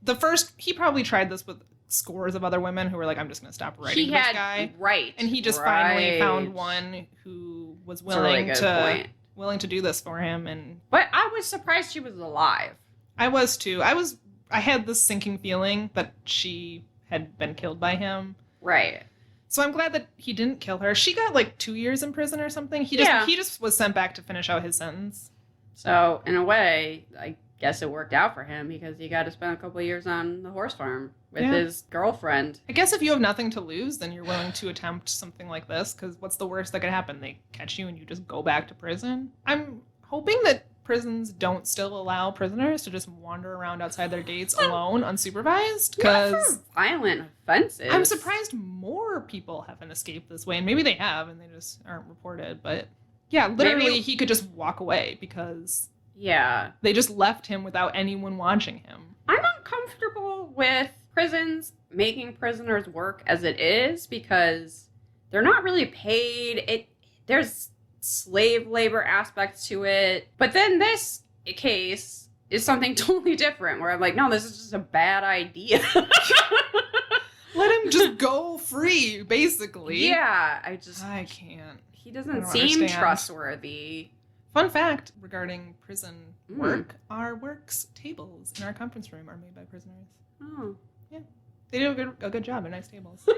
He probably tried this with scores of other women who were like, I'm just going to stop writing this guy. Right. And he just finally found one who was willing to do this for him. But I was surprised she was alive. I was too. I had this sinking feeling that she had been killed by him. Right. So I'm glad that he didn't kill her. She got like 2 years in prison or something. He just was sent back to finish out his sentence. So in a way, I guess it worked out for him because he got to spend a couple of years on the horse farm with his girlfriend. I guess if you have nothing to lose, then you're willing to attempt something like this, because what's the worst that could happen? They catch you and you just go back to prison? I'm hoping that prisons don't still allow prisoners to just wander around outside their gates alone, unsupervised, because violent offenses. I'm surprised more people haven't escaped this way, and maybe they have and they just aren't reported. But yeah, literally he could just walk away because they just left him without anyone watching him. I'm uncomfortable with prisons making prisoners work as it is because they're not really paid. There's slave labor aspects to it. But then this case is something totally different where I'm like, no, this is just a bad idea. Let him just go free, basically. Yeah, I can't. He doesn't seem trustworthy. Fun fact regarding prison work, our works tables in our conference room are made by prisoners. Oh. Yeah. They do a good job. They're nice tables.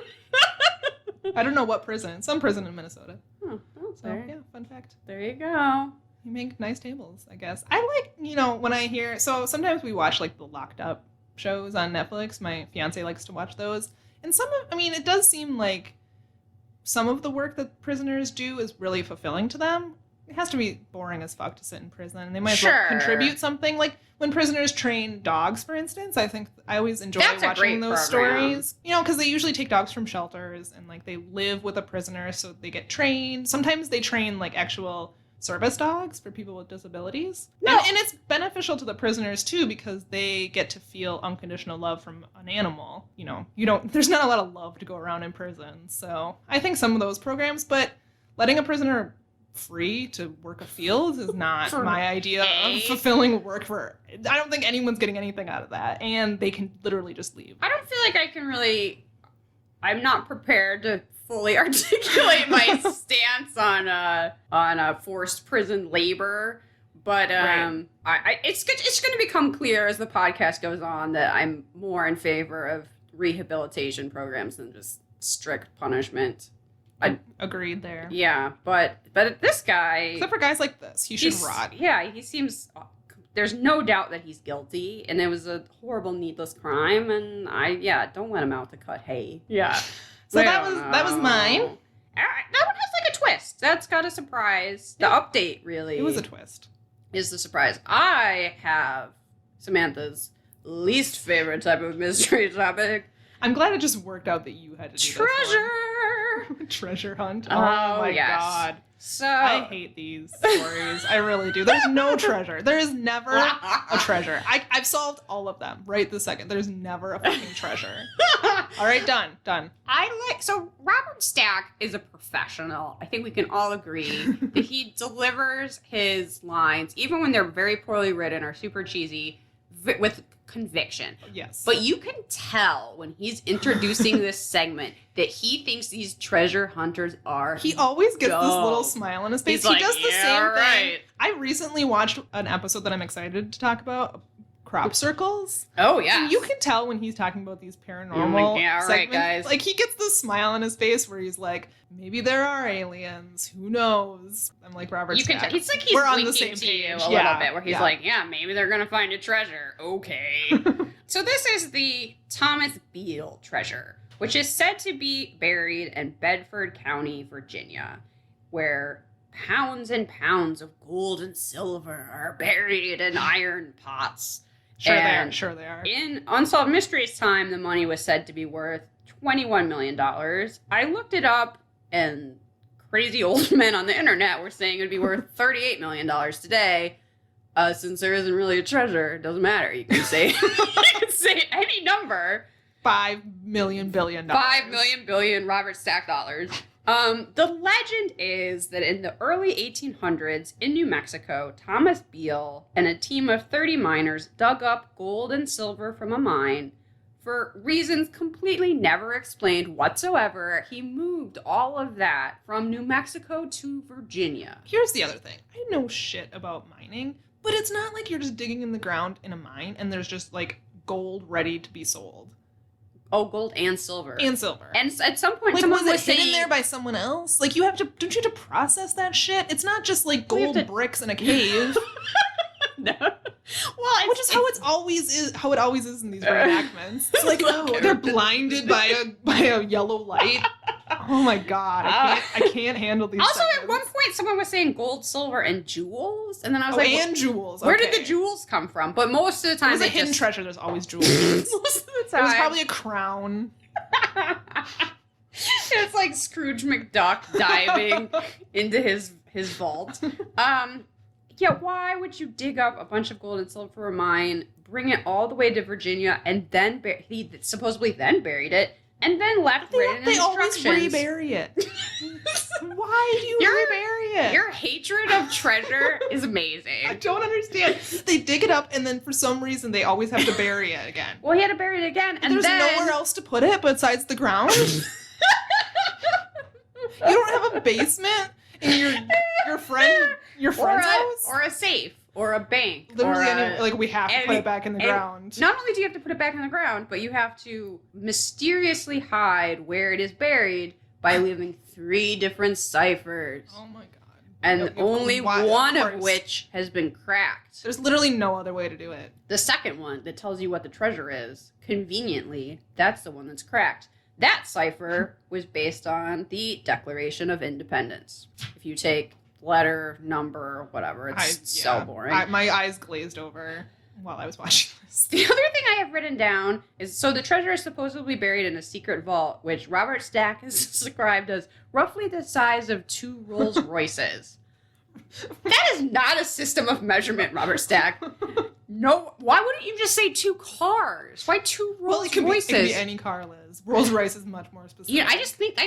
I don't know what prison. Some prison in Minnesota. Oh, yeah, fun fact. There you go. You make nice tables, I guess. I like, when I hear... So sometimes we watch, like, the Locked Up shows on Netflix. My fiance likes to watch those. And it does seem like some of the work that prisoners do is really fulfilling to them. It has to be boring as fuck to sit in prison. And they might as well contribute something. Like, when prisoners train dogs, for instance, I think I always enjoy watching those stories. Because they usually take dogs from shelters and, like, they live with a prisoner, so they get trained. Sometimes they train, like, actual service dogs for people with disabilities. No. And it's beneficial to the prisoners, too, because they get to feel unconditional love from an animal. There's not a lot of love to go around in prison. So I think some of those programs, but letting a prisoner free to work a field is not my idea of fulfilling work for... I don't think anyone's getting anything out of that, and they can literally just leave. I don't feel like I can really... I'm not prepared to fully articulate my stance on forced prison labor, but it's going to become clear as the podcast goes on that I'm more in favor of rehabilitation programs than just strict punishment. Agreed there. Yeah, but this guy... Except for guys like this, he should rot. Yeah, he seems... There's no doubt that he's guilty, and it was a horrible, needless crime, and don't let him out to cut hay. Yeah. So that was mine. That one has like a twist. That's got a surprise. The update, really. It was a twist. Is the surprise. I have Samantha's least favorite type of mystery topic. I'm glad it just worked out that you had to do treasure. Treasure hunt. Oh my God. So I hate these stories. I really do. There's no treasure. There is never a treasure. I've solved all of them right this second. There's never a fucking treasure. All right, done. So Robert Stack is a professional. I think we can all agree that he delivers his lines, even when they're very poorly written or super cheesy, with conviction. Yes. But you can tell when he's introducing this segment that he thinks these treasure hunters are He always gets this little smile on his face. He does the same thing. right. I recently watched an episode that I'm excited to talk about, Crop Circles. Oh, yeah. And you can tell when he's talking about these paranormal all right, guys. Like, he gets this smile on his face where he's like, maybe there are aliens. Who knows? I'm like, Robert You Stack. can tell. It's like he's We're on the winking same to page. you a little bit, where he's like, yeah, maybe they're going to find a treasure. Okay. So this is the Thomas Beale treasure, which is said to be buried in Bedford County, Virginia, where pounds and pounds of gold and silver are buried in iron pots. Sure they are. In Unsolved Mysteries time, the money was said to be worth $21 million. I looked it up, and crazy old men on the internet were saying it would be worth $38 million today. Since there isn't really a treasure, it doesn't matter. You can say any number. $5 million billion. $5 million billion Robert Stack dollars. The legend is that in the early 1800s in New Mexico, Thomas Beale and a team of 30 miners dug up gold and silver from a mine, For reasons completely never explained whatsoever, he moved all of that from New Mexico to Virginia. Here's the other thing. I know shit about mining, but it's not like you're just digging in the ground in a mine and there's just like gold ready to be sold. Oh, gold and silver. And silver. And at some point, like, someone was hidden saying, there by someone else? Like, don't you have to process that shit? It's not just like gold bricks in a cave. No. Well, which is how it always is in these reenactments. It's like, oh, they're blinded by a yellow light. Oh my god, I can't handle these. Also, segments. at one point, someone was saying gold, silver, and jewels, and then I was like, and jewels. Where did the jewels come from? But most of the time, it was a hidden treasure. There's always jewels. Most of the time, it was probably a crown. It's like Scrooge McDuck diving into his vault. Yeah, why would you dig up a bunch of gold and silver for a mine, bring it all the way to Virginia, and then he supposedly then buried it, and then left written instructions? They always rebury it. Why do you rebury it? Your hatred of treasure is amazing. I don't understand. They dig it up, and then for some reason they always have to bury it again. Well, he had to bury it again, and there's nowhere else to put it besides the ground. You don't have a basement in your friend's house, or a safe, or a bank. Literally, we have to put it back in the ground. Not only do you have to put it back in the ground, but you have to mysteriously hide where it is buried by leaving 3 different ciphers. Oh my god! And only one of which has been cracked. There's literally no other way to do it. The second one that tells you what the treasure is, conveniently, that's the one that's cracked. That cipher was based on the Declaration of Independence. If you take letter, number, whatever, it's so boring. My eyes glazed over while I was watching this. The other thing I have written down is, so the treasure is supposedly buried in a secret vault, which Robert Stack has described as roughly the size of 2 Rolls Royces. That is not a system of measurement, Robert Stack. No, why wouldn't you just say 2 cars? Why 2 Rolls Royces? It could be any car, Liz. Rolls Royce is much more specific. Yeah, I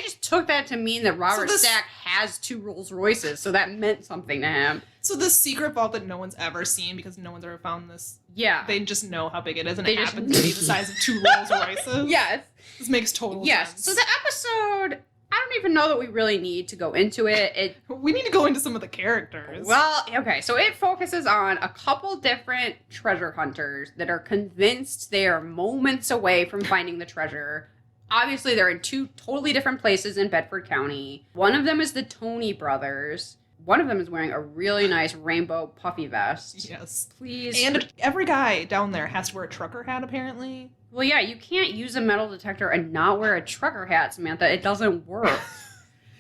just took that to mean that Robert Stack has 2 Rolls Royces, so that meant something to him. So this secret vault that no one's ever seen because no one's ever found this. Yeah. They just know how big it is, and it happens to be the size of 2 Rolls Royces. Yes. This makes total sense. So the episode, I don't even know that we really need to go into it. We need to go into some of the characters. Well, okay, so it focuses on a couple different treasure hunters that are convinced they are moments away from finding the treasure. Obviously, they're in 2 totally different places in Bedford County. One of them is the Tony brothers. One of them is wearing a really nice rainbow puffy vest. Yes. Please. And every guy down there has to wear a trucker hat, apparently. Well, yeah, you can't use a metal detector and not wear a trucker hat, Samantha. It doesn't work.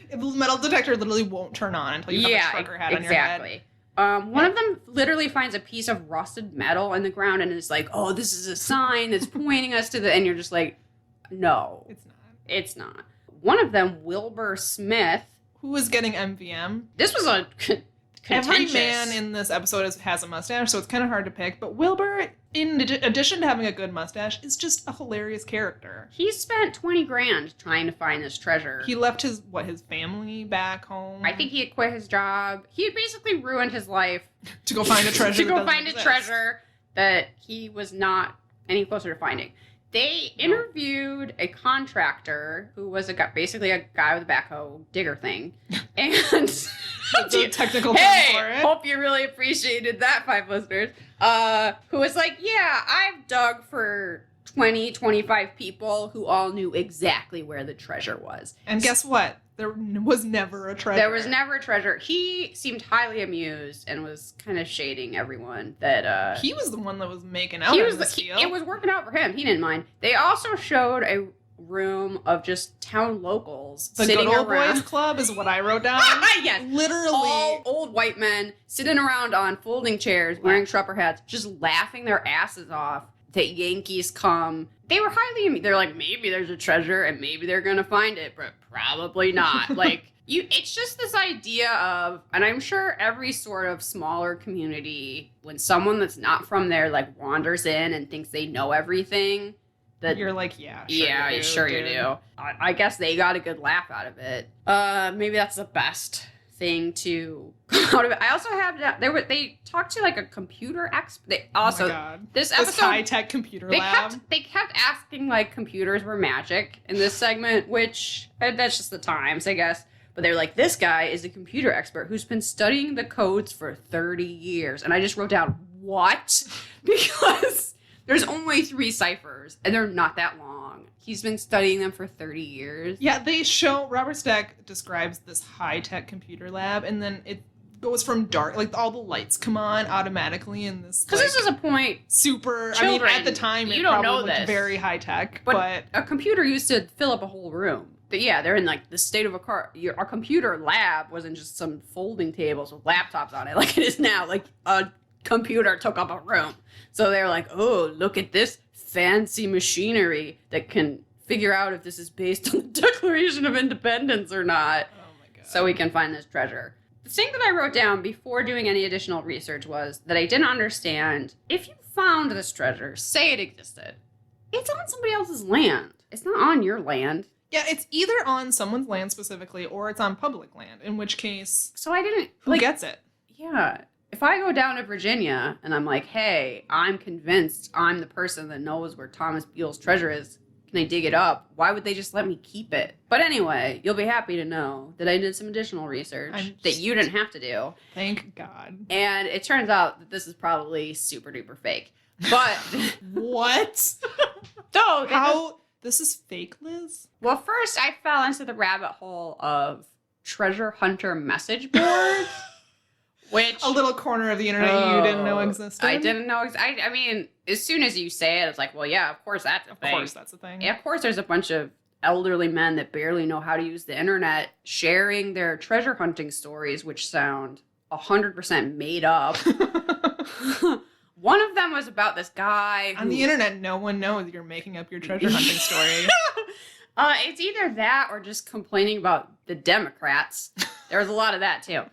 The metal detector literally won't turn on until you have a trucker hat on your head. Exactly. One of them literally finds a piece of rusted metal in the ground and is like, oh, this is a sign that's pointing us to the... And you're just like, no. It's not. It's not. One of them, Wilbur Smith... Who is getting MVM? This was a Every man in this episode has a mustache, so it's kind of hard to pick. But Wilbur, in addition to having a good mustache, is just a hilarious character. He spent $20,000 trying to find this treasure. He left his family back home. I think he had quit his job. He had basically ruined his life to go find a treasure. A treasure that he was not any closer to finding. They interviewed a contractor who was basically a guy with a backhoe digger thing. And the technical term for it. Hope you really appreciated that, 5 listeners. Who was like, yeah, I've dug for 20, 25 people who all knew exactly where the treasure was. And guess what? There was never a treasure. There was never a treasure. He seemed highly amused and was kind of shading everyone that... he was the one that was making out in this deal. It was working out for him. He didn't mind. They also showed a room of just town locals sitting Good Old around. Boys Club is what I wrote down. Yes. Literally. All old white men sitting around on folding chairs, wearing trucker hats, just laughing their asses off that Yankees come. They were they're like, maybe there's a treasure and maybe they're going to find it, but probably not. It's just this idea of, and I'm sure every sort of smaller community, when someone that's not from there, wanders in and thinks they know everything, that you're like, yeah, sure you do. I guess they got a good laugh out of it. Maybe that's the best thing to come out of it. I also have they talked to like a computer expert. They also oh my God. this This episode high-tech computer lab. they kept asking like computers were magic in this segment, which that's just the times, I guess. But they're like, this guy is a computer expert who's been studying the codes for 30 years. And I just wrote down, what? Because there's only 3 ciphers, and they're not that long. He's been studying them for 30 years. Yeah, they show, Robert Stack describes this high-tech computer lab, and then it goes from dark, like all the lights come on automatically in this. Because this is a point. Super, Children, I mean, at the time, it you don't probably know looked this. very high-tech, But but a computer used to fill up a whole room. But yeah, they're in like the state of a car. Our computer lab wasn't just some folding tables with laptops on it like it is now. Like a computer took up a room. So they're like, oh, look at this fancy machinery that can figure out if this is based on the Declaration of Independence or not. oh my God. So we can find this treasure. The thing that I wrote down before doing any additional research was that I didn't understand, if you found this treasure, say it existed, it's on somebody else's land. It's not on your land. Yeah, it's either on someone's land specifically, or it's on public land, in which case, So I didn't, who gets it? Yeah. If I go down to Virginia and I'm like, hey, I'm convinced I'm the person that knows where Thomas Beale's treasure is, can I dig it up? Why would they just let me keep it? But anyway, you'll be happy to know that I did some additional research that you didn't have to do. Thank God. And it turns out that this is probably super duper fake. But What? though, How? This is fake, Liz? well, first I fell into the rabbit hole of treasure hunter message boards. Which A little corner of the internet you didn't know existed? I didn't know. I mean, as soon as you say it, it's like, well, yeah, of course that's a thing. Of course, that's a thing. Yeah, of course there's a bunch of elderly men that barely know how to use the internet sharing their treasure hunting stories, which sound 100% made up. One of them was about this guy who... On the internet, no one knows you're making up your treasure hunting story. It's either that or just complaining about the Democrats. There was a lot of that, too.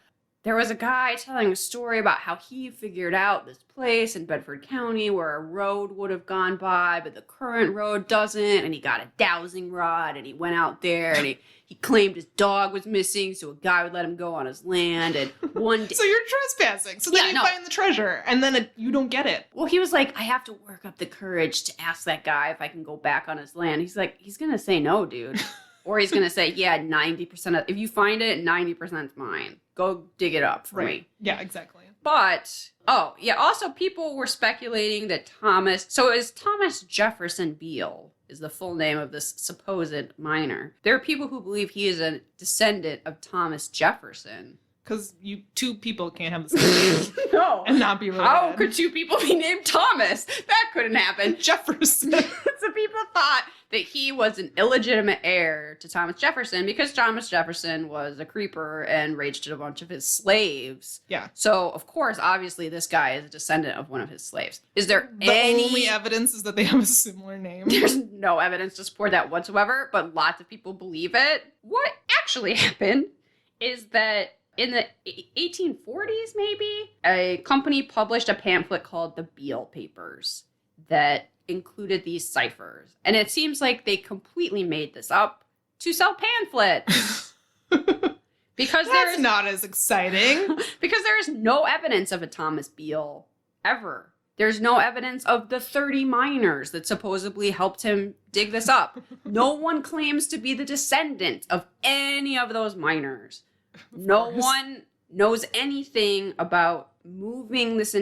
There was a guy telling a story about how he figured out this place in Bedford County where a road would have gone by, but the current road doesn't, and he got a dowsing rod, and he went out there, and he claimed his dog was missing, so a guy would let him go on his land, and one day... So you're trespassing. So then you find the treasure, and then you don't get it. Well, he was like, I have to work up the courage to ask that guy if I can go back on his land. He's like, he's going to say no, dude. Or he's going to say, yeah, 90% of... If you find it, 90% is mine. Go dig it up for me. Yeah, exactly. But, oh, yeah, also people were speculating that Thomas... So is Thomas Jefferson Beale is the full name of this supposed miner. There are people who believe he is a descendant of Thomas Jefferson. Because two people can't have the same name No. and not be related. How could 2 people be named Thomas? That couldn't happen. Jefferson. So people thought that he was an illegitimate heir to Thomas Jefferson because Thomas Jefferson was a creeper and raged a bunch of his slaves. Yeah. So, of course, obviously, this guy is a descendant of one of his slaves. Is there The any... only evidence is that they have a similar name. There's no evidence to support that whatsoever, but lots of people believe it. What actually happened is that in the 1840s, maybe, a company published a pamphlet called the Beale Papers that included these ciphers. And it seems like they completely made this up to sell pamphlets. Because That's not as exciting. because there is no evidence of a Thomas Beale ever. There's no evidence of the 30 miners that supposedly helped him dig this up. No one claims to be the descendant of any of those miners. No one knows anything about moving this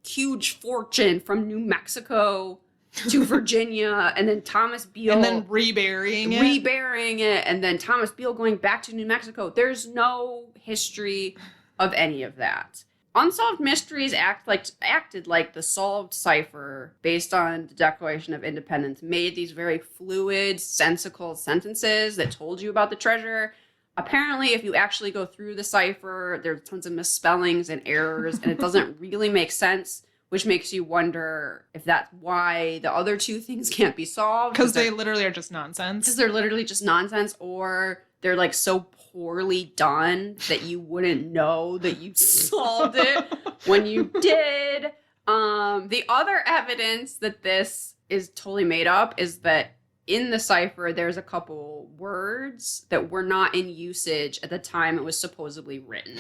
huge fortune from New Mexico to Virginia, and then Thomas Beale... And then reburying it. And then Thomas Beale going back to New Mexico. There's no history of any of that. Unsolved Mysteries acted like the solved cipher based on the Declaration of Independence, made these very fluid, sensical sentences that told you about the treasure. Apparently, if you actually go through the cipher, there's tons of misspellings and errors, and it doesn't really make sense, which makes you wonder if that's why the other 2 things can't be solved. Because they literally are just nonsense. Because they're literally just nonsense, or they're like so poorly done that you wouldn't know that you solved it when you did. The other evidence that this is totally made up is that in the cipher, there's a couple words that were not in usage at the time it was supposedly written.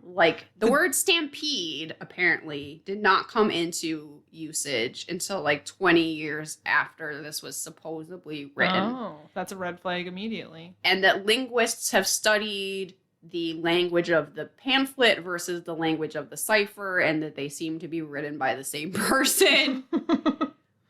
Like, the word stampede, apparently, did not come into usage until, like, 20 years after this was supposedly written. Oh, that's a red flag immediately. And that linguists have studied the language of the pamphlet versus the language of the cipher, and that they seem to be written by the same person.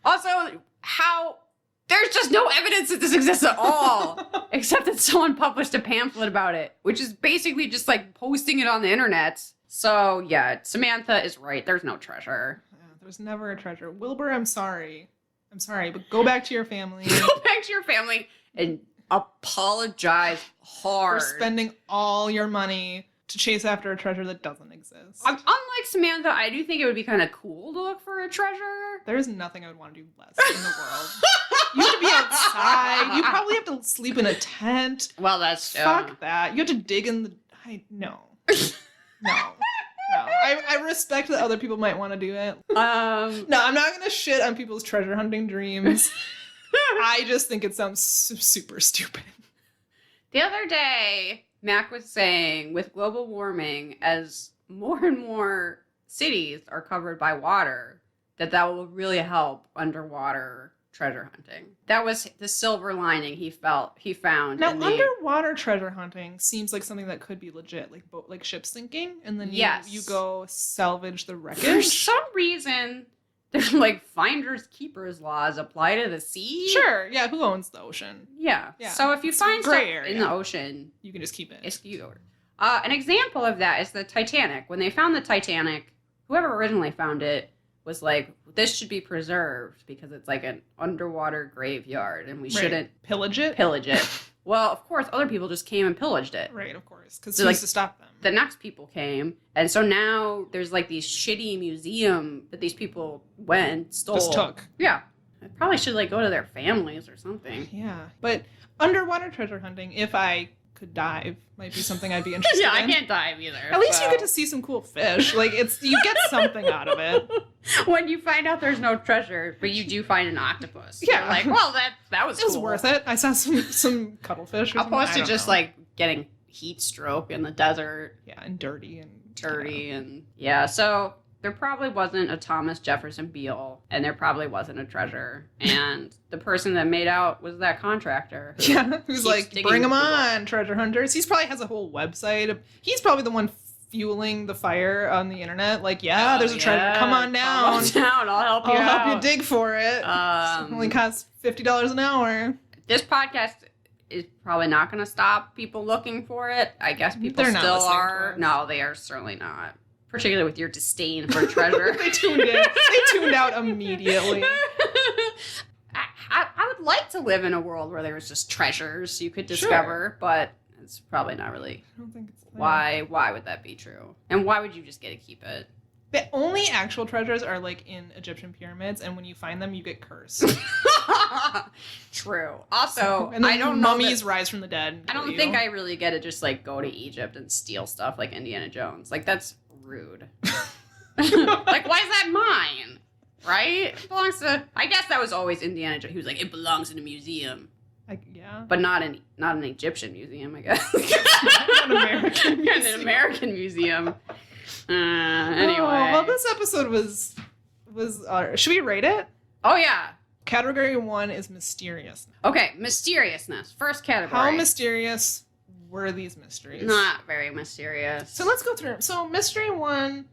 Also, how... There's just no evidence that this exists at all, except that someone published a pamphlet about it, which is basically just like posting it on the internet. So yeah, Samantha is right. There's no treasure. Yeah, there's never a treasure. Wilbur, I'm sorry, but go back to your family. Go back to your family and apologize hard for spending all your money to chase after a treasure that doesn't exist. Unlike Samantha, I do think it would be kind of cool to look for a treasure. There's nothing I would want to do less in the world. You have to be outside. You probably have to sleep in a tent. Well, that's... Fuck that. You have to dig in the... No. I respect that other people might want to do it. No, I'm not going to shit on people's treasure hunting dreams. I just think it sounds super stupid. The other day, Mac was saying, with global warming, as more and more cities are covered by water, that will really help underwater treasure hunting. That was the silver lining he found. Now, underwater treasure hunting seems like something that could be legit, like ship sinking, and then you go salvage the wreckage. For some reason, there's like finders keepers laws apply to the sea. Sure, yeah. Who owns the ocean? Yeah. So if you find stuff in the ocean, you can just keep it. It's yours. An example of that is the Titanic. When they found the Titanic, whoever originally found it was like, this should be preserved because it's like an underwater graveyard and we shouldn't pillage it. Well, of course, other people just came and pillaged it. Right, of course, because who's to stop them? The next people came, and so now there's like these shitty museum that these people went, stole. Just took. Yeah. I probably should like go to their families or something. Yeah, but underwater treasure hunting, if I could dive, might be something I'd be interested in. I can't dive either. At least you get to see some cool fish. Like, you get something out of it. When you find out there's no treasure, but you do find an octopus. Yeah. You're like, well, that was cool. It was worth it. I saw some cuttlefish. Opposed to just like getting heat stroke in the desert. Yeah, and dirty. And yeah, so there probably wasn't a Thomas Jefferson Beale, and there probably wasn't a treasure. And the person that made out was that contractor. Who's like, bring them on, treasure hunters. He probably has a whole website. He's probably the one fueling the fire on the internet. Like, there's a treasure. Come on down. I'll help you out. I'll help you dig for it. It only costs $50 an hour. This podcast is probably not going to stop people looking for it. I guess people still are. No, they are certainly not. Particularly with your disdain for treasure. They tuned in. They tuned out immediately. I would like to live in a world where there was just treasures you could discover, but it's probably not really. I don't think it's there. Why would that be true? And why would you just get to keep it? The only actual treasures are like in Egyptian pyramids, and when you find them, you get cursed. True. Also, and then I don't know mummies rise from the dead. I don't think I really get to just like go to Egypt and steal stuff like Indiana Jones. Like that's rude. Like, why is that mine? Right? It belongs to. I guess that was always Indiana Jones. He was like, it belongs in a museum. Yeah, but not an Egyptian museum, I guess. An American museum. An American museum. Anyway. Well, this episode was. Should we rate it? Oh yeah. Category 1 is mysterious. Okay, mysteriousness. First category. How mysterious were these mysteries? Not very mysterious. So let's go through them. So mystery 1,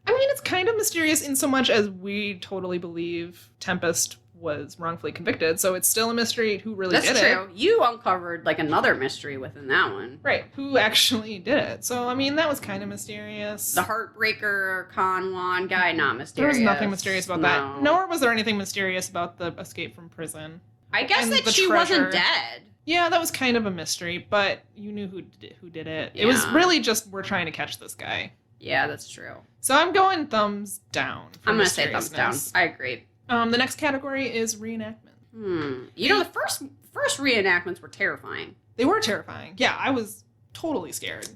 I mean, it's kind of mysterious in so much as we totally believe Tempest was wrongfully convicted. So it's still a mystery who really did it. That's true. You uncovered like another mystery within that one. Right. Who actually did it. So, I mean, that was kind of mysterious. The heartbreaker Con Juan guy, not mysterious. There was nothing mysterious about that. Nor was there anything mysterious about the escape from prison. I guess that she wasn't dead. Yeah, that was kind of a mystery, but you knew who did it. Yeah. It was really just, we're trying to catch this guy. Yeah, that's true. So I'm going thumbs down. I'm going to say thumbs down. I agree. The next category is reenactment. You know, the first reenactments were terrifying. They were terrifying. Yeah, I was totally scared.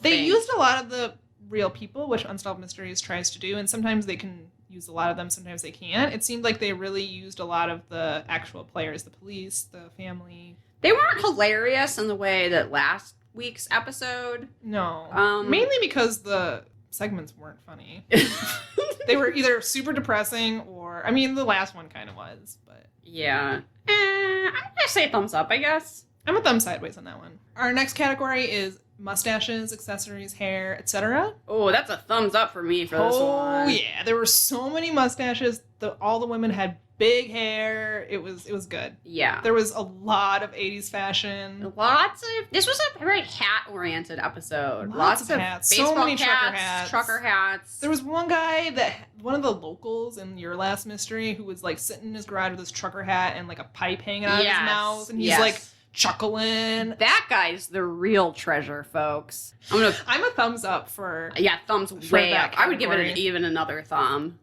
They used a lot of the real people, which Unsolved Mysteries tries to do, and sometimes they can use a lot of them, sometimes they can't. It seemed like they really used a lot of the actual players, the police, the family. They weren't hilarious in the way that last week's episode. No. Mainly because the segments weren't funny. They were either super depressing or, I mean, the last one kind of was, but. Yeah. I'm gonna say thumbs up, I guess. I'm a thumb sideways on that one. Our next category is mustaches, accessories, hair, etc. Oh, that's a thumbs up for me for this one. Oh, yeah. There were so many mustaches. All the women had big hair. It was good. Yeah. There was a lot of 80s fashion. This was a very hat-oriented episode. Lots of hats. Baseball So many hats, trucker hats. There was one guy one of the locals in your last mystery who was like sitting in his garage with his trucker hat and like a pipe hanging out of his mouth. And he's like chuckling. That guy's the real treasure, folks. I'm a thumbs up for. Yeah, thumbs way up. I would give it even another thumb.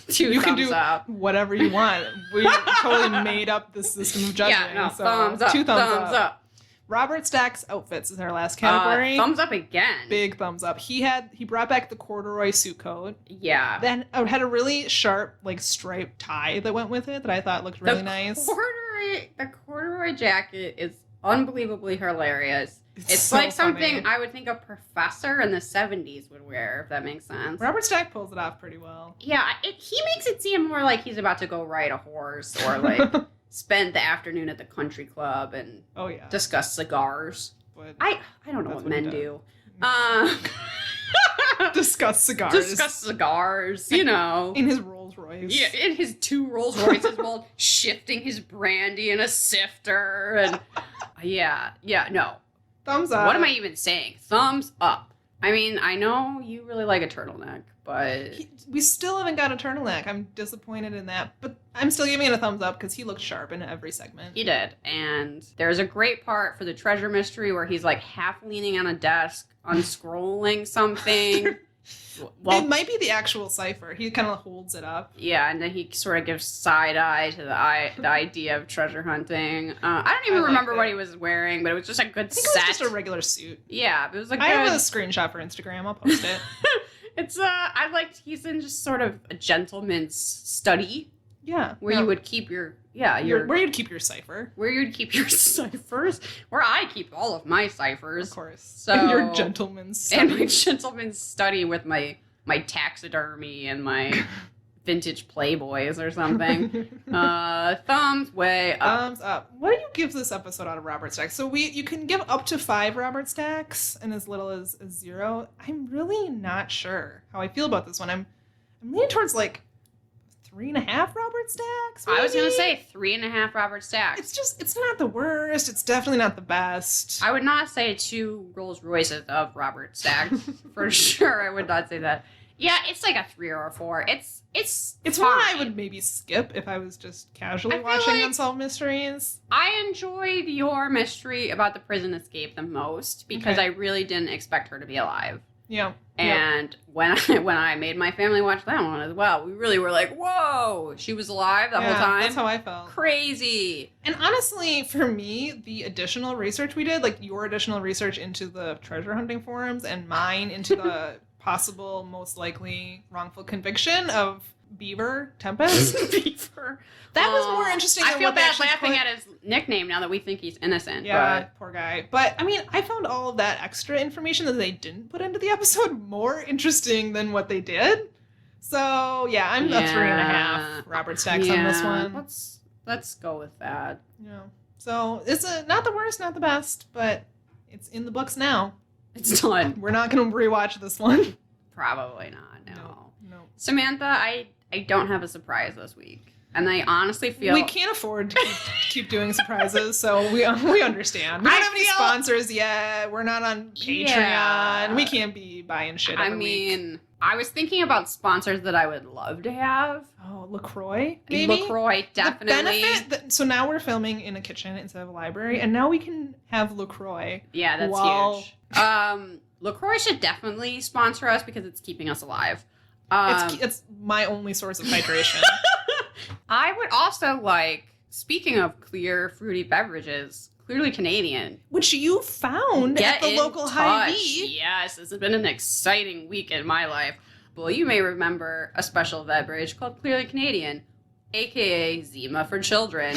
You can do whatever you want. We totally made up the system of judging. Yeah, no, so thumbs up. Two thumbs up. Robert Stack's outfits is our last category. Thumbs up again. Big thumbs up. He brought back the corduroy suit coat. Yeah. Then it had a really sharp, like, striped tie that went with it that I thought looked really nice. The corduroy jacket is unbelievably hilarious. It's so like something funny. I would think a professor in the 70s would wear, if that makes sense. Robert Stack pulls it off pretty well. Yeah, he makes it seem more like he's about to go ride a horse or like spend the afternoon at the country club and discuss cigars. But I don't know what men do. Discuss cigars. Discuss cigars, you know. In his Rolls Royce. Yeah, in his 2 Rolls Royces while shifting his brandy in a sifter. And no. Thumbs up. What am I even saying? Thumbs up. I mean, I know you really like a turtleneck, but... We still haven't got a turtleneck. I'm disappointed in that. But I'm still giving it a thumbs up because he looked sharp in every segment. He did. And there's a great part for the treasure mystery where he's like half leaning on a desk, unscrolling something. It might be the actual cipher. He kind of holds it up. Yeah, and then he sort of gives side eye to the idea of treasure hunting. I don't even remember what he was wearing, but it was just a good set. I think it was just a regular suit. Yeah, it was a good... I have a screenshot for Instagram. I'll post it. He's in just sort of a gentleman's study. Yeah. Where you would keep your... where you'd keep your cipher. Where you'd keep your ciphers. Where I keep all of my ciphers. Of course. So, and your gentleman's study. And my gentleman's study with my taxidermy and my vintage Playboys or something. Thumbs way up. Thumbs up. What do you give this episode out of Robert Stack? So you can give up to 5 Robert Stacks and as little as 0. I'm really not sure how I feel about this one. I'm leaning towards like 3.5 Robert Stacks. Maybe? I was gonna say 3.5 Robert Stacks. It's not the worst. It's definitely not the best. I would not say 2 Rolls Royces of Robert Stacks for sure. I would not say that. Yeah, it's like a 3 or a 4. It's one I would maybe skip if I was just casually watching Unsolved Mysteries. I enjoyed your mystery about the prison escape the most because I really didn't expect her to be alive. Yeah. And when I made my family watch that one as well, we really were like, whoa, she was alive the whole time. That's how I felt. Crazy. And honestly, for me, the additional research we did, like your additional research into the treasure hunting forums and mine into the possible, most likely wrongful conviction of Beaver Tempest. Beaver. That was more interesting than I feel what they bad actually laughing at his nickname now that we think he's innocent. Yeah, poor guy. But, I mean, I found all of that extra information that they didn't put into the episode more interesting than what they did. So, yeah, I'm a 3.5 Robert Stacks on this one. Let's go with that. Yeah. So, it's not the worst, not the best, but it's in the books now. It's done. We're not going to rewatch this one. Probably not, no. Samantha, I don't have a surprise this week. And I honestly feel... We can't afford to keep doing surprises, so we understand. We don't have any sponsors yet. We're not on Patreon. Yeah. We can't be buying shit every week. I was thinking about sponsors that I would love to have. Oh, LaCroix, maybe? LaCroix, definitely. The benefit so now we're filming in a kitchen instead of a library, and now we can have LaCroix. Yeah, that's huge. LaCroix should definitely sponsor us because it's keeping us alive. It's my only source of hydration. I would also like, speaking of clear, fruity beverages, clearly Canadian. Which you found at the local Hy-Vee. Yes, this has been an exciting week in my life. Well, you may remember a special beverage called Clearly Canadian, aka Zima for children.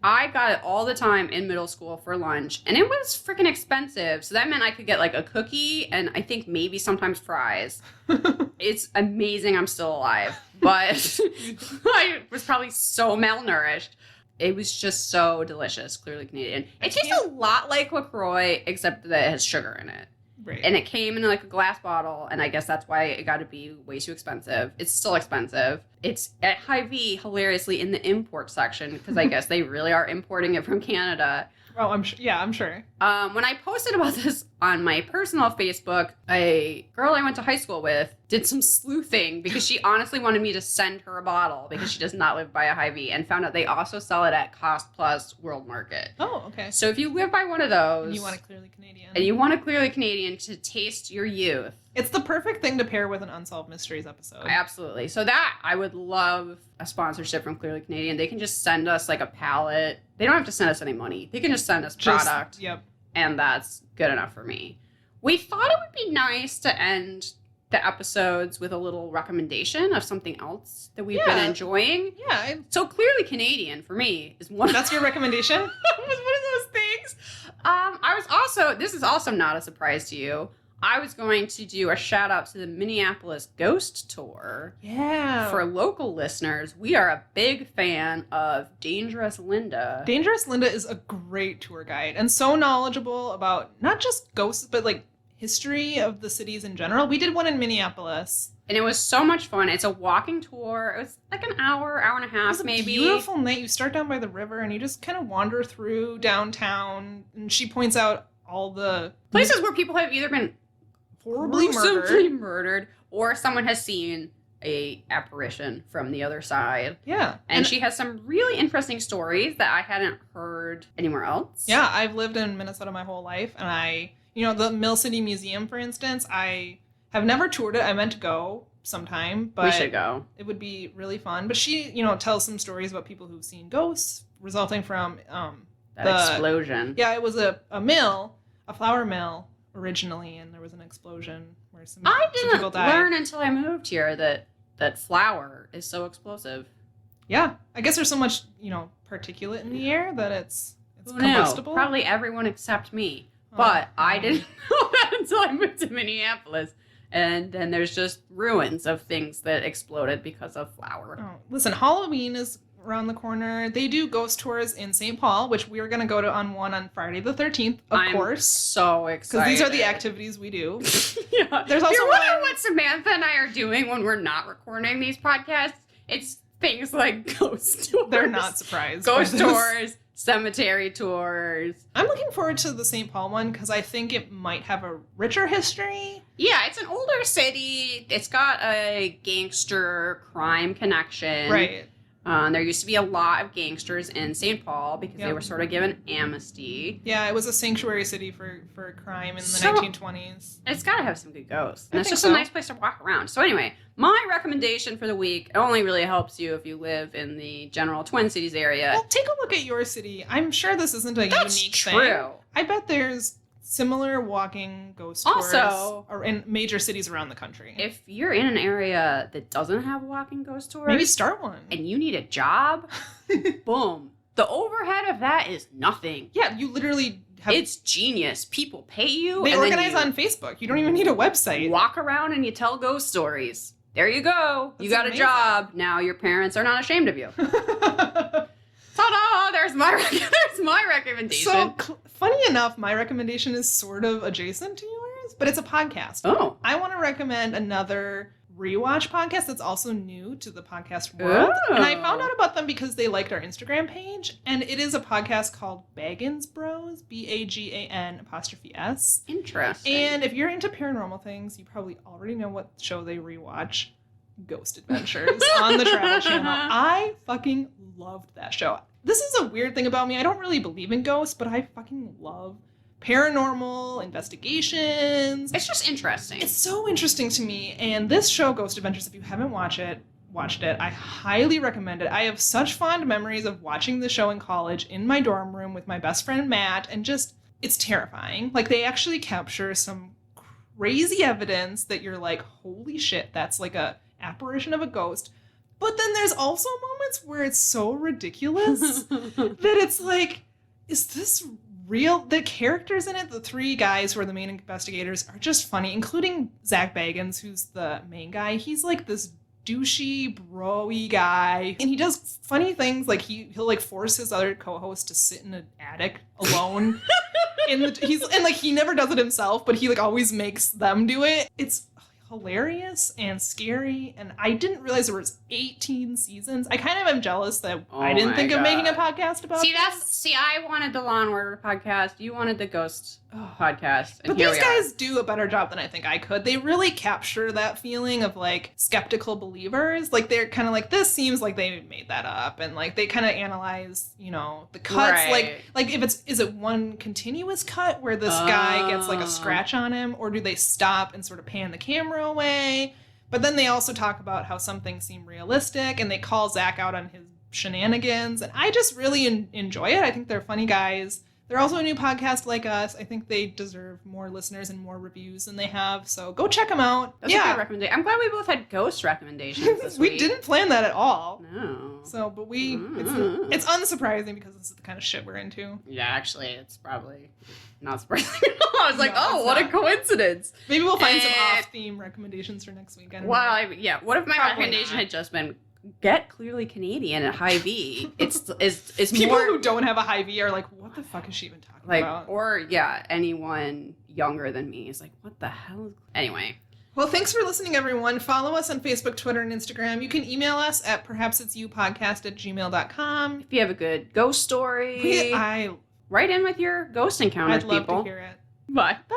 I got it all the time in middle school for lunch, and it was freaking expensive. So that meant I could get like a cookie and I think maybe sometimes fries. It's amazing I'm still alive, but I was probably so malnourished. It was just so delicious, Clearly Canadian. It tastes a lot like LaCroix, except that it has sugar in it. Right. And it came in like a glass bottle, and I guess that's why it got to be way too expensive. It's still expensive. It's at Hy-Vee, hilariously, in the import section, because I guess they really are importing it from Canada. Oh, I'm sure. Yeah, I'm sure. When I posted about this on my personal Facebook, a girl I went to high school with did some sleuthing because she honestly wanted me to send her a bottle because she does not live by a Hy-Vee, and found out they also sell it at Cost Plus World Market. Oh, okay. So if you live by one of those, And you want a Clearly Canadian. and you want a Clearly Canadian to taste your youth, It's the perfect thing to pair with an Unsolved Mysteries episode. absolutely. So that, I would love a sponsorship from Clearly Canadian. They can just send us like a pallet. They don't have to send us any money. They can just send us product. Yep. And that's good enough for me. We thought it would be nice to end the episodes with a little recommendation of something else that we've been enjoying. Yeah. So Clearly Canadian for me is one. That's your recommendation? was one of those things. This is also not a surprise to you. I was going to do a shout out to the Minneapolis Ghost Tour. Yeah. For local listeners, we are a big fan of Dangerous Linda. Dangerous Linda is a great tour guide and so knowledgeable about not just ghosts, but like history of the cities in general. We did one in Minneapolis. And it was so much fun. It's a walking tour. It was like an hour and a half, It was a maybe. beautiful night. You start down by the river and you just kind of wander through downtown. And she points out all the places where people have either been horribly gruesomely murdered. murdered, or someone has seen a apparition from the other side. Yeah. And she has some really interesting stories that I hadn't heard anywhere else. Yeah, I've lived in Minnesota my whole life. And the Mill City Museum, for instance, I have never toured it. I meant to go sometime, but we should go. It would be really fun. But she, tells some stories about people who've seen ghosts resulting from That explosion. Yeah, it was a mill, a flour mill originally, and there was an explosion where some I people didn't died. learn until I moved here that flour is so explosive. Yeah, I guess there's so much, particulate in the air that it's Who combustible. knew? Probably everyone except me. But I didn't know that until I moved to Minneapolis. And then there's just ruins of things that exploded because of flour. Oh, listen, Halloween is around the corner. They do ghost tours in St. Paul, which we're going to go to on Friday the 13th, of course. So excited. Because these are the activities we do. Yeah. There's also You're wondering what Samantha and I are doing when we're not recording these podcasts? It's things like ghost tours. They're not surprised. Ghost by this. tours, cemetery tours. I'm looking forward to the St. Paul one because I think it might have a richer history. Yeah, it's an older city. It's got a gangster crime connection. Right. There used to be a lot of gangsters in St. Paul because they were sort of given amnesty. Yeah, it was a sanctuary city for crime in the So, 1920s. It's got to have some good ghosts. And I it's think just so. a nice place to walk around. So anyway, my recommendation for the week only really helps you if you live in the general Twin Cities area. Well, take a look at your city. I'm sure this isn't a That's unique true. thing. I bet there's similar walking ghost tours Also, in major cities around the country. If you're in an area that doesn't have walking ghost tours, Maybe start one. and you need a job, boom. The overhead of that is nothing. Yeah, you literally have... It's genius. People pay you. They and then organize you on Facebook. You don't even need a website. walk around and you tell ghost stories. There you go. You That's got amazing. a job. Now your parents are not ashamed of you. Ta-da! There's my recommendation. So, funny enough, my recommendation is sort of adjacent to yours, but it's a podcast. Oh. I want to recommend another rewatch podcast that's also new to the podcast world. Oh. And I found out about them because they liked our Instagram page. And it is a podcast called Baggins Bros, BAGAN''S. Interesting. And if you're into paranormal things, you probably already know what show they rewatch. Ghost Adventures on the Travel Channel. I fucking loved that show. This is a weird thing about me. I don't really believe in ghosts, but I fucking love paranormal investigations. It's just interesting. It's so interesting to me. And this show, Ghost Adventures, if you haven't watched it, I highly recommend it. I have such fond memories of watching the show in college in my dorm room with my best friend Matt, and just, it's terrifying. Like, they actually capture some crazy evidence that you're like, holy shit, that's like a apparition of a ghost. But then there's also moments where it's so ridiculous that it's like, is this real? The characters in it, the three guys who are the main investigators, are just funny, including Zach Bagans, who's the main guy. He's like this douchey, bro-y guy. And he does funny things, like he'll like force his other co-host to sit in an attic alone. He never does it himself, but he like always makes them do it. It's hilarious and scary, and I didn't realize there was 18 seasons. I kind of am jealous that I didn't think of making a podcast about See, I wanted the Law and Order podcast. You wanted the Ghost podcast. And but these guys do a better job than I think I could. They really capture that feeling of like skeptical believers. Like they're kind of like, this seems like they made that up, and like they kind of analyze, you know, the cuts. Right. Like if is it one continuous cut where this guy gets like a scratch on him, or do they stop and sort of pan the camera away? But then they also talk about how some things seem realistic, and they call Zach out on his shenanigans, and I just really enjoy it. I think they're funny guys. They're also a new podcast like us. I think they deserve more listeners and more reviews than they have, so go check them out. That's a good recommendation. I'm glad we both had ghost recommendations this we week. didn't plan that at all. No. So, but it's unsurprising because it's the kind of shit we're into. Yeah, actually, it's probably not surprising at all. I was like, what a coincidence. Maybe we'll find some off-theme recommendations for next week. What if my recommendation had just been get Clearly Canadian at High V? It's people more, who don't have a High V are like, what the fuck is she even talking about? Or anyone younger than me is like, what the hell? Anyway. Well, thanks for listening, everyone. Follow us on Facebook, Twitter, and Instagram. You can email us at perhapsitsyoupodcast@gmail.com. If you have a good ghost story, write in with your ghost encounters, I'd love people. to hear it. Bye. Bye.